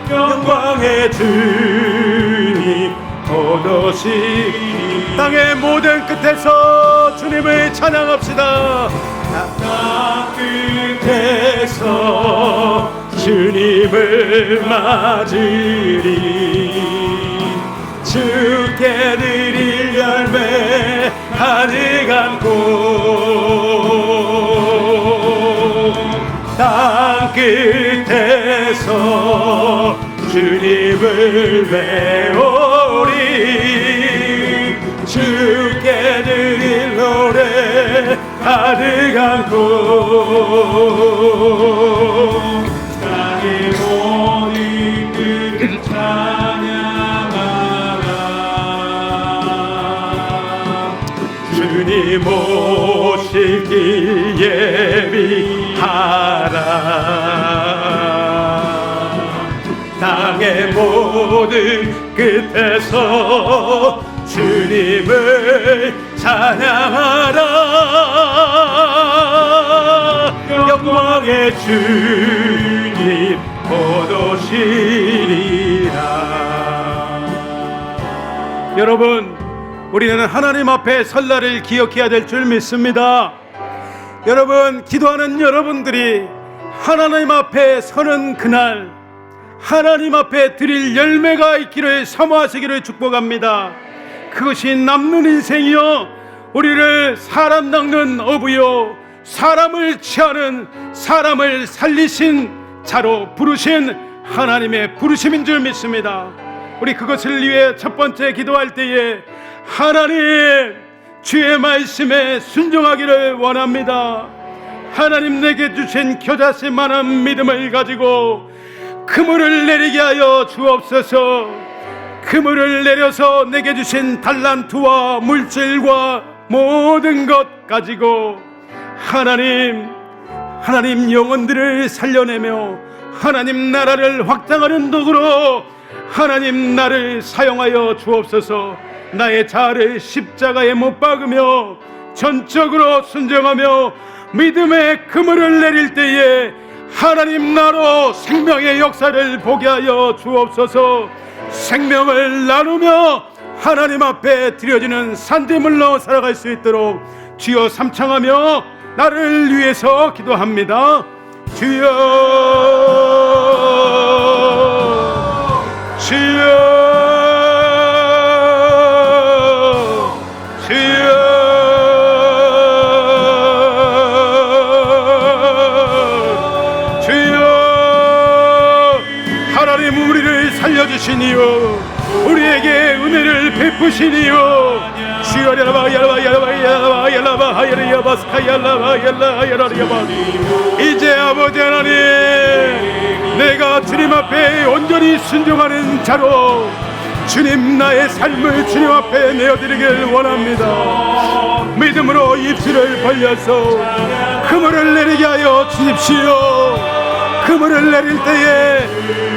Speaker 1: 영광의 주님 곧 오시. 땅의 모든 끝에서 주님을 찬양합시다. 땅 끝에서 주님을 맞으리. 주께 드릴 열매 가득 안고 땅 끝에서 주님을 배우리. 주께 드릴 노래 가득 안고 땅의 모든 끝 찬양하라. 주님 오실 길 예비하라. 땅의 모든 끝에서 주님을 찬양하라. 영광의 주님 곧 오시리라. 여러분, 우리는 하나님 앞에 설 날을 기억해야 될 줄 믿습니다. 여러분, 기도하는 여러분들이 하나님 앞에 서는 그날 하나님 앞에 드릴 열매가 있기를 사모하시기를 축복합니다. 그것이 남는 인생이요, 우리를 사람 낚는 어부요, 사람을 취하는, 사람을 살리신 자로 부르신 하나님의 부르심인 줄 믿습니다. 우리 그것을 위해 첫 번째 기도할 때에 하나님, 주의 말씀에 순종하기를 원합니다. 하나님, 내게 주신 겨자씨만한 믿음을 가지고 그물을 내리게 하여 주옵소서. 그물을 내려서 내게 주신 달란트와 물질과 모든 것 가지고 하나님 영혼들을 살려내며 하나님 나라를 확장하는 도구로 하나님 나를 사용하여 주옵소서. 나의 자아를 십자가에 못 박으며 전적으로 순종하며 믿음의 그물을 내릴 때에 하나님 나로 생명의 역사를 보게 하여 주옵소서. 생명을 나누며 하나님 앞에 드려지는 산재물로 살아갈 수 있도록 주여 삼창하며 나를 위해서 기도합니다. 주여, 주여, 살려주시니요, 우리에게 은혜를 베푸시니요. 주여, 이제 아버지 하나님, 내가 주님 앞에 온전히 순종하는 자로 주님 나의 삶을 주님 앞에 내어드리길 원합니다. 믿음으로 입술을 벌려서 그물을 내리게 하여 주십시오. 그물을 내릴 때에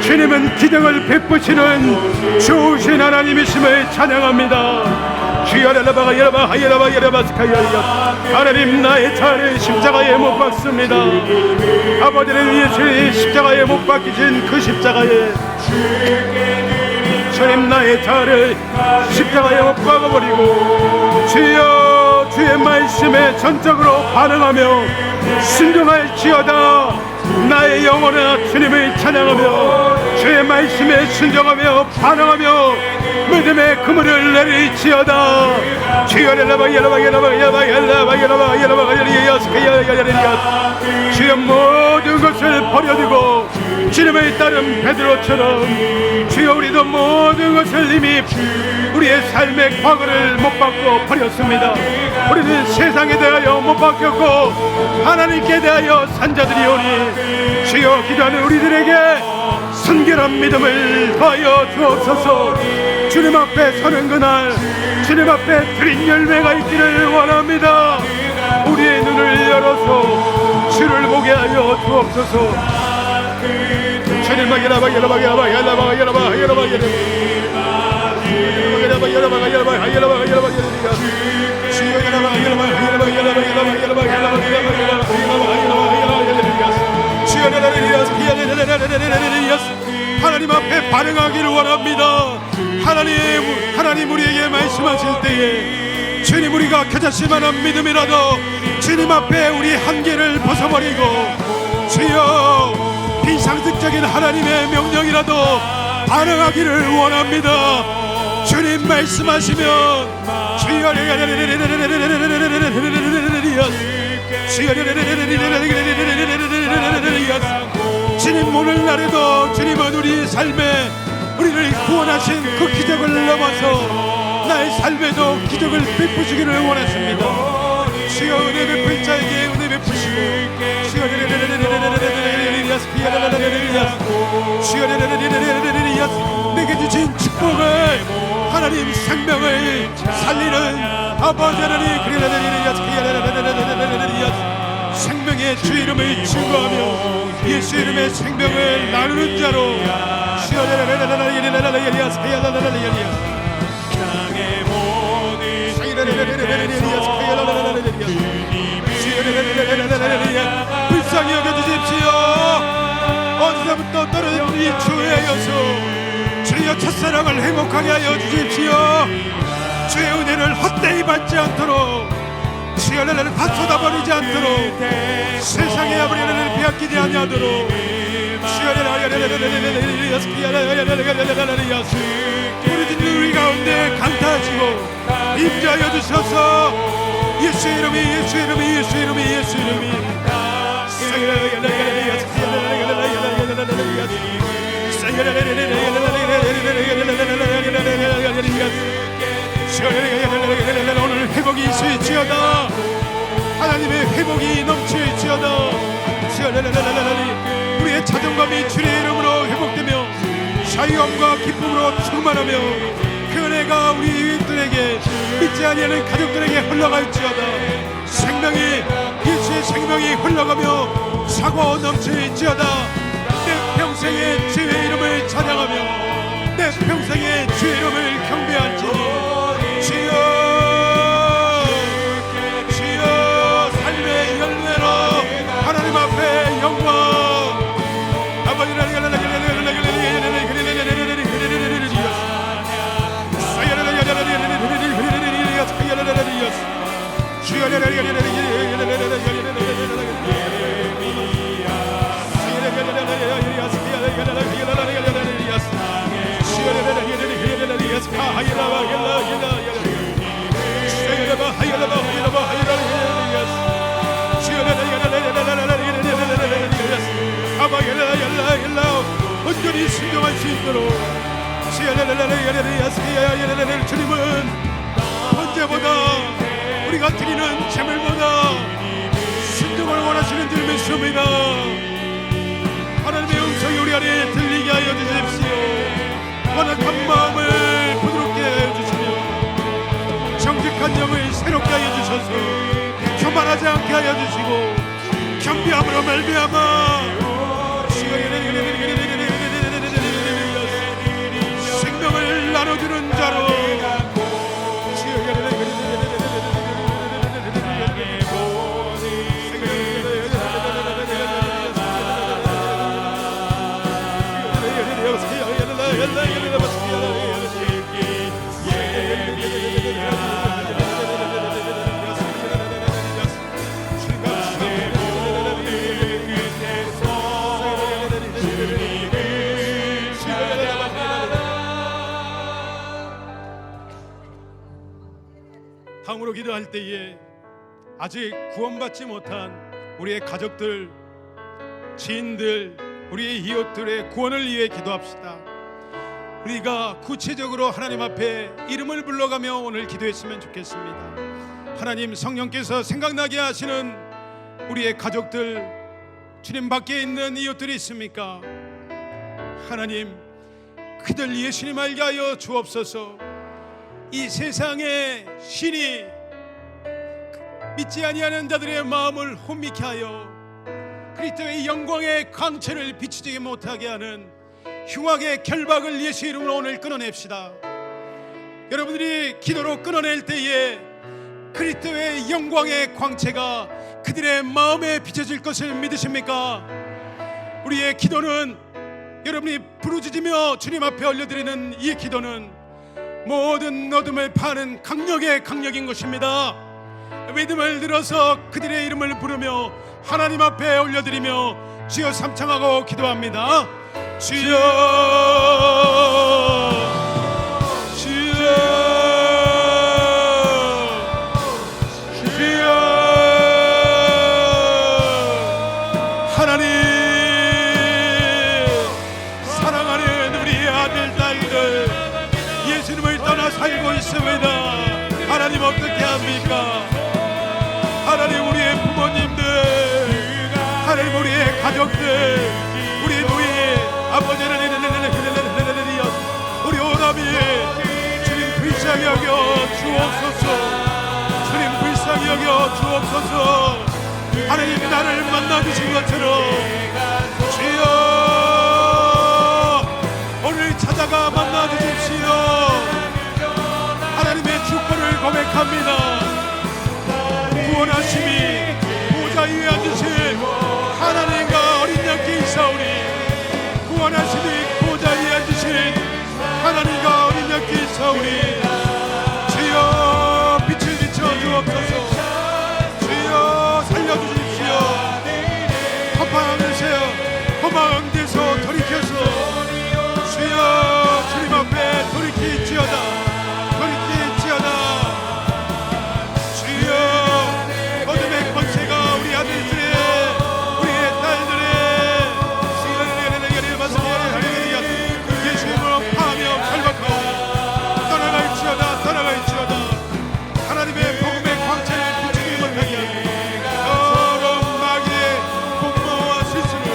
Speaker 1: 주님은 기적을 베푸시는 좋으신 하나님이심을 찬양합니다. 주여, 하나님, 나의 자아를 십자가에 못 박습니다. 아버지를 위해 십자가에 못 박히신 그 십자가에 주님, 나의 자아를 십자가에 못 박아버리고 주여, 주의 말씀에 전적으로 반응하며 순종할지어다. 나의 영혼아 주님을 찬양하며 주의 말씀에 순종하며 반응하며 믿음의 그물을 내릴지어다. 주여, 주여, 모든 것을 버려두고 주님을 따른 베드로처럼 주여, 우리도 모든 것을 이미 우리의 삶의 과거를 못 받고 버렸습니다. 우리는 세상에 대하여 못 바뀌었고 하나님께 대하여 산자들이오니 주여, 기도하는 우리들에게 순결한 믿음을 더하여 주옵소서. 주님 앞에 서는 그날 주님 앞에 드린 열매가 있기를 원합니다. 우리의 눈을 열어서 주를 보게 하여 주옵소서. 주님, 하나님 앞에 반응하기를 원합니다. 하나님 우리에게 말씀하실 때에 주님, 우리가 겨자씨만한 믿음이라도 주님 앞에 우리 한계를 벗어버리고 주여, 비상식적인 하나님의 명령이라도 반응하기를 원합니다. 주님 말씀하시면 주여, 주님, 오늘날에도 주님은 우리 삶에 우리를 구원하신 그 기적을 넘어서 나의 삶에도 기적을 베푸시기를 원하십니다. 주여, 은혜 베풀 자에게 은혜 베푸시고 주여, 내게 주신 축복을 하나님, 생명을 살리는
Speaker 2: 생명의 주 이름을 증거하며 예수 이름의 생명을 나누는 자로 불쌍히 여겨주십시오. 어디서부터 떨어진 이 주의 여수 주여 첫사랑을 행복하게 하여 주십시오. 주의 은혜를 헛되이 받지 않도록 주여 나를 다 쏟아버리지 않도록 세상의 아버지를 빼앗기지 아니하도록 부르짖는 우리 가운데 강타하시고 임재하여 주셔서 예수 이름이 예수 이름이 예수 이름이 예수 이름이 오늘 회복이 있을지어다. 하나님의 회복이 넘칠지어다. 우리의 자존감이 주의 이름으로 회복되며 자유함과 기쁨으로 충만하며 그 은혜가 우리들에게 믿지 아니하는 가족들에게 흘러갈지어다. 생명이 예수의 생명이 흘러가며 사고 넘칠지어다. 내 평생에 주의 이름을 찬양하며 내 평생에 주의 이름을 경배할지니 주여 주여 삶의 열매로 하나님 앞에 영광 온전히 순종할 수 있도록 주님은 번제보다 우리가 드리는 제물보다 순종을 원하시는 줄 믿습니다. 하나님의 음성이 우리 안에 들리게 하여 주십시오. 완악한 마음을 부드럽게 하여 주시며 정직한 영을 새롭게 하여 주셔서 교만하지 않게 하여 주시고 겸비함으로 말미암아 생명을 나눠주는 자로 다음으로 기도할 때에 아직 구원받지 못한 우리의 가족들, 지인들, 우리의 이웃들의 구원을 위해 기도합시다. 우리가 구체적으로 하나님 앞에 이름을 불러가며 오늘 기도했으면 좋겠습니다. 하나님, 성령께서 생각나게 하시는 우리의 가족들, 주님 밖에 있는 이웃들이 있습니까? 하나님, 그들 예수님 알게 하여 주옵소서. 이 세상의 신이 믿지 아니하는 자들의 마음을 혼미케 하여 그리스도의 영광의 광채를 비추지 못하게 하는 흉악의 결박을 예수 이름으로 오늘 끊어냅시다. 여러분들이 기도로 끊어낼 때에 그리스도의 영광의 광채가 그들의 마음에 비춰질 것을 믿으십니까? 우리의 기도는, 여러분이 부르짖으며 주님 앞에 올려드리는 이 기도는 모든 어둠을 파는 강력인 것입니다. 믿음을 들어서 그들의 이름을 부르며 하나님 앞에 올려드리며 주여 삼창하고 기도합니다. 주여 주여 주여 하나님, 사랑하는 우리 아들 딸들 예수님을 떠나 살고 있습니다. 하나님 어떻게 합니까? 하나님, 우리의 부모님들, 하나님 우리의 가족들, 우리 노예 아버지를 우리 오라비 주님 불쌍히 여겨 주옵소서. 여겨 주옵소서. 하나님 나를 만나주신 것처럼 주여 오늘 찾아가 만나주십시오. 하나님의 주권을 고백합니다. 구원하심이 보좌 위에 앉으신 하나님과 어린 양께 있사오니, 구원하심이 보좌 위에 앉으신 하나님과 어린 양께 있사오니, 주여 빛을 비춰 주옵소서. 주여 살려주십시오. 허망한 데서 돌이켜서 주여 주님 앞에 돌이키지어다. 주여 어둠의 권세가 우리 아들들의 우리의 딸들의 예수님으로 파하며 결박하오. 떠나갈지어다. 하나님의 복음의 광채를 비추지 못하게 여러 마귀의 공모와 실수를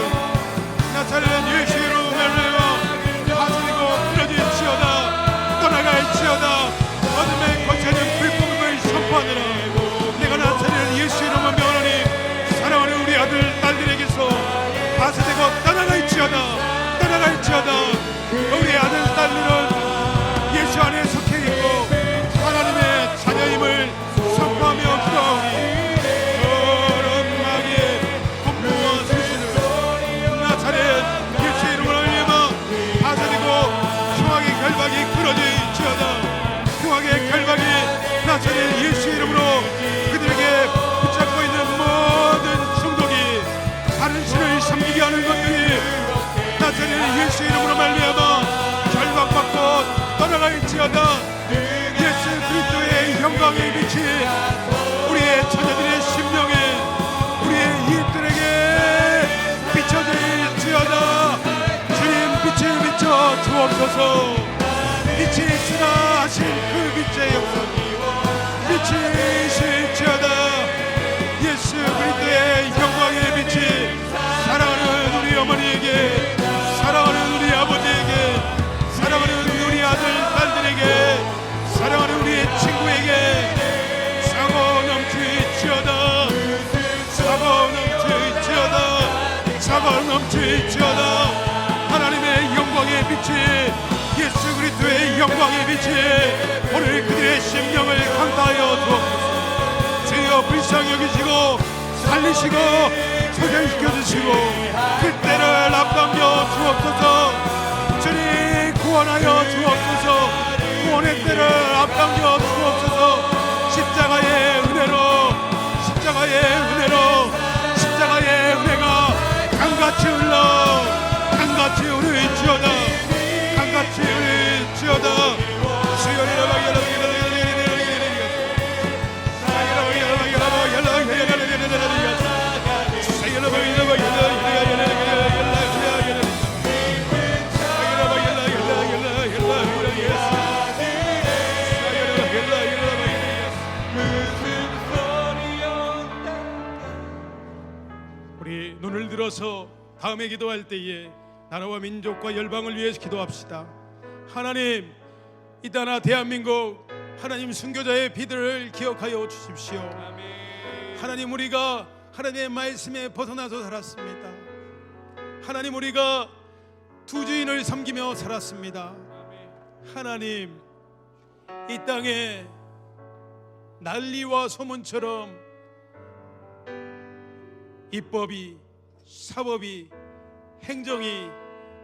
Speaker 2: 나타내는 예수로 말미암아 다스리고 끊어질지어다. 떠나갈지어다. 어둠의 권세는 불복음을 선포하느라 내가 나타내는 예수 이름을 명하노니, 사랑하는 우리 아들 딸들에게서 다스리고 떠나갈지어다. 우리 아들 딸들은 예수 안에 속해 있고 하나님의 자녀임을 선포하며 기도하오니, 그런 마귀의 공포와 실수를 나타낸 예수 이름을 알리마 다스리고 흉악의 결박이 끊어질지어다. 흉악의 결박이 나타낸 예수 이름으로 그들에게 붙잡고 있는 모든 중독이, 다른 신을 섬기게 하는 것들이 나타낸 예수 이름으로 말미암아 결박받고 떠나갈지어다. 예수 그리스도의 영광의 빛이 우리의 자녀들의 심령에, 우리의 이웃들에게 비춰질지어다. 주님 빛을 비춰 주옵소서. 빛이 있으라 하신 그 빛의 역사니 빛이 실지어다. 예수 그리스도의 영광의 빛이 사랑하는 우리 어머니에게, 사랑하는 우리 아버지에게, 사랑하는 우리 아들 딸들에게, 사랑하는 우리의 친구에게 사고 넘칠지어다. 사고 넘칠지어다. 하나님의 영광의 빛이, 예수 그리스도의 영광의 빛이 오늘 그들의 심령을 강타하여 주옵소서. 주여 불쌍히 여기시고 살리시고 소생시켜 주시고 그때를 앞당겨 주옵소서. 주님 구원하여 주옵소서. 구원의 때를 앞당겨 주옵소서. 십자가의 은혜로, 십자가의 은혜가 강같이 흘러 강같이 흐르지어다. 우리 눈을 들어서 다음에 기도할 때에 나라와 민족과 열방을 위해서 기도합시다. 하나님, 이 나라 대한민국 하나님 순교자의 비들을 기억하여 주십시오. 하나님, 우리가 하나님의 말씀에 벗어나서 살았습니다. 하나님, 우리가 두 주인을 섬기며 살았습니다. 하나님, 이 땅에 난리와 소문처럼 입법이, 사법이, 행정이,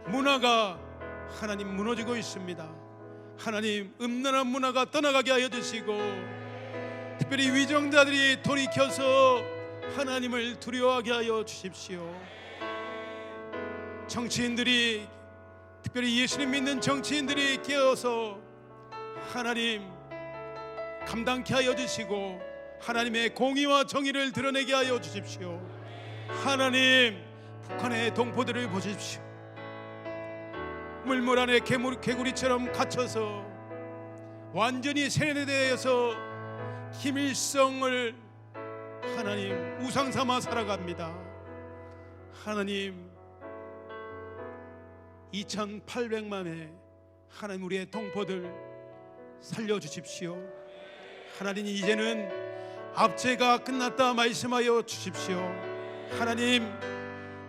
Speaker 2: 문화가 하나님 무너지고 있습니다. 하나님, 음란한 문화가 떠나가게 하여 주시고 특별히 위정자들이 돌이켜서 하나님을 두려워하게 하여 주십시오. 정치인들이, 특별히 예수님 믿는 정치인들이 깨어서 하나님 감당케 하여 주시고 하나님의 공의와 정의를 드러내게 하여 주십시오. 하나님, 북한의 동포들을 보십시오. 물물 안에 개구리처럼 갇혀서 완전히 세뇌되어서 김일성을 하나님 우상 삼아 살아갑니다. 하나님, 2,800만의 하나님 우리의 동포들 살려주십시오. 하나님, 이제는 압제가 끝났다 말씀하여 주십시오. 하나님,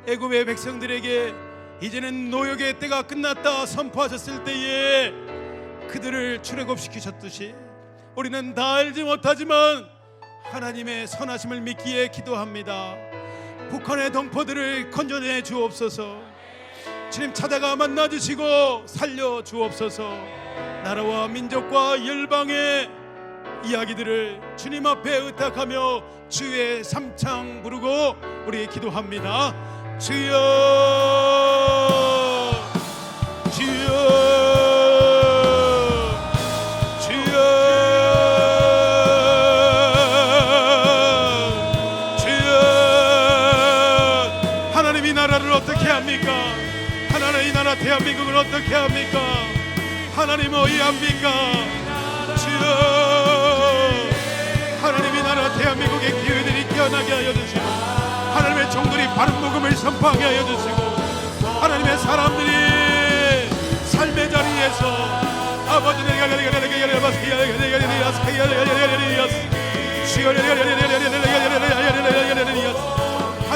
Speaker 2: 애굽의 백성들에게 이제는 노역의 때가 끝났다 선포하셨을 때에 그들을 출애굽시키셨듯이 우리는 다 알지 못하지만 하나님의 선하심을 믿기에 기도합니다. 북한의 동포들을 건져내 주옵소서. 주님 찾아가 만나 주시고 살려 주옵소서. 나라와 민족과 열방의 이야기들을 주님 앞에 의탁하며 주의 삼창 부르고 우리 기도합니다. 주여 주여 주여 주여. 하나님 이 나라를 어떻게 합니까? 하나님 이 나라 대한민국을 어떻게 합니까? 하나님 어이합니까? 주여, 하나님 이 나라 대한민국의 기회들이 깨어나게 하여 주시고 하나님의 종들이 바른 복음을 선포하게 하여 주시고 하나님의 사람들이 삶의 자리에서 아버지를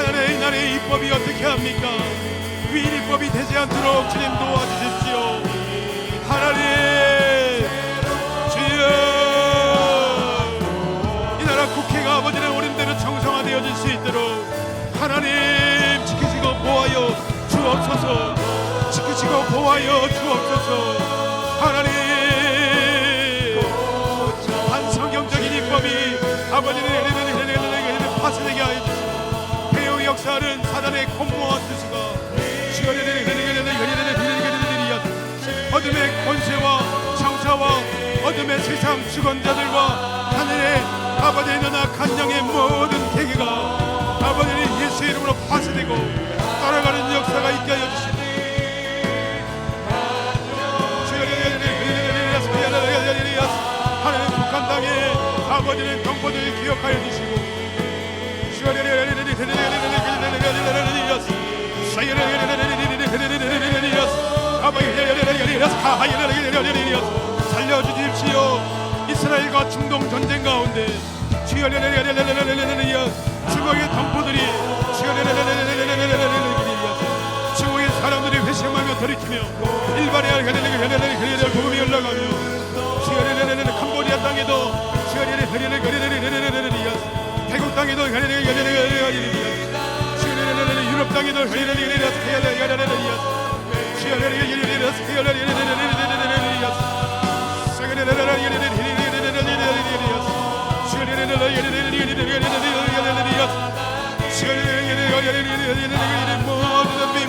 Speaker 2: 하나님의 이 나라의 입법이 어떻게 합니까? 위인입법이 되지 않도록 주님 도와주십시오. 하나님 주여, 이 나라 국회가 아버지의 오른대로 정상화되어질 수 있도록 하나님 지키시고 보호하여 주옵소서. 지키시고 보호하여 주옵소서. 하나님 반성경적인 입법이 아버지의 파쇄되게 하여 주시고 배후 역사는 사단의 콤모한 뜻이가 어둠의 권세와 장차와 어둠의 세상 주권자들과 하늘의 아버지의 너나 간장의 모든 계기가 아버지의 예수의 이름으로 파쇄되고 따라가는 역사가 있게 하여 주시고 하나님 북한 땅에 아버지는 동포들을 기억하여 주시고 살려주십시오. 이스라엘과 중동 전쟁 가운데 중국의 동포들이 중국의 사람들이 회심하며 돌이키며 일반의 복음이 올라가며 캄보디아 땅에도 태국 땅에도 유럽 땅에도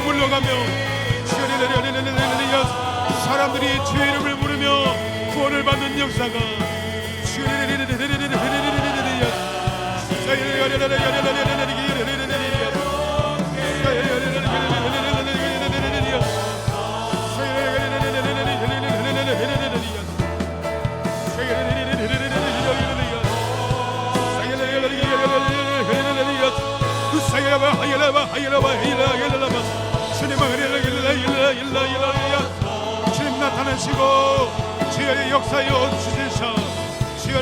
Speaker 2: 물러가며 사람들이 주의 이름을 부르며 구원을 받는 역사가 주님 나타나시고 주의 역사여 주시사 주여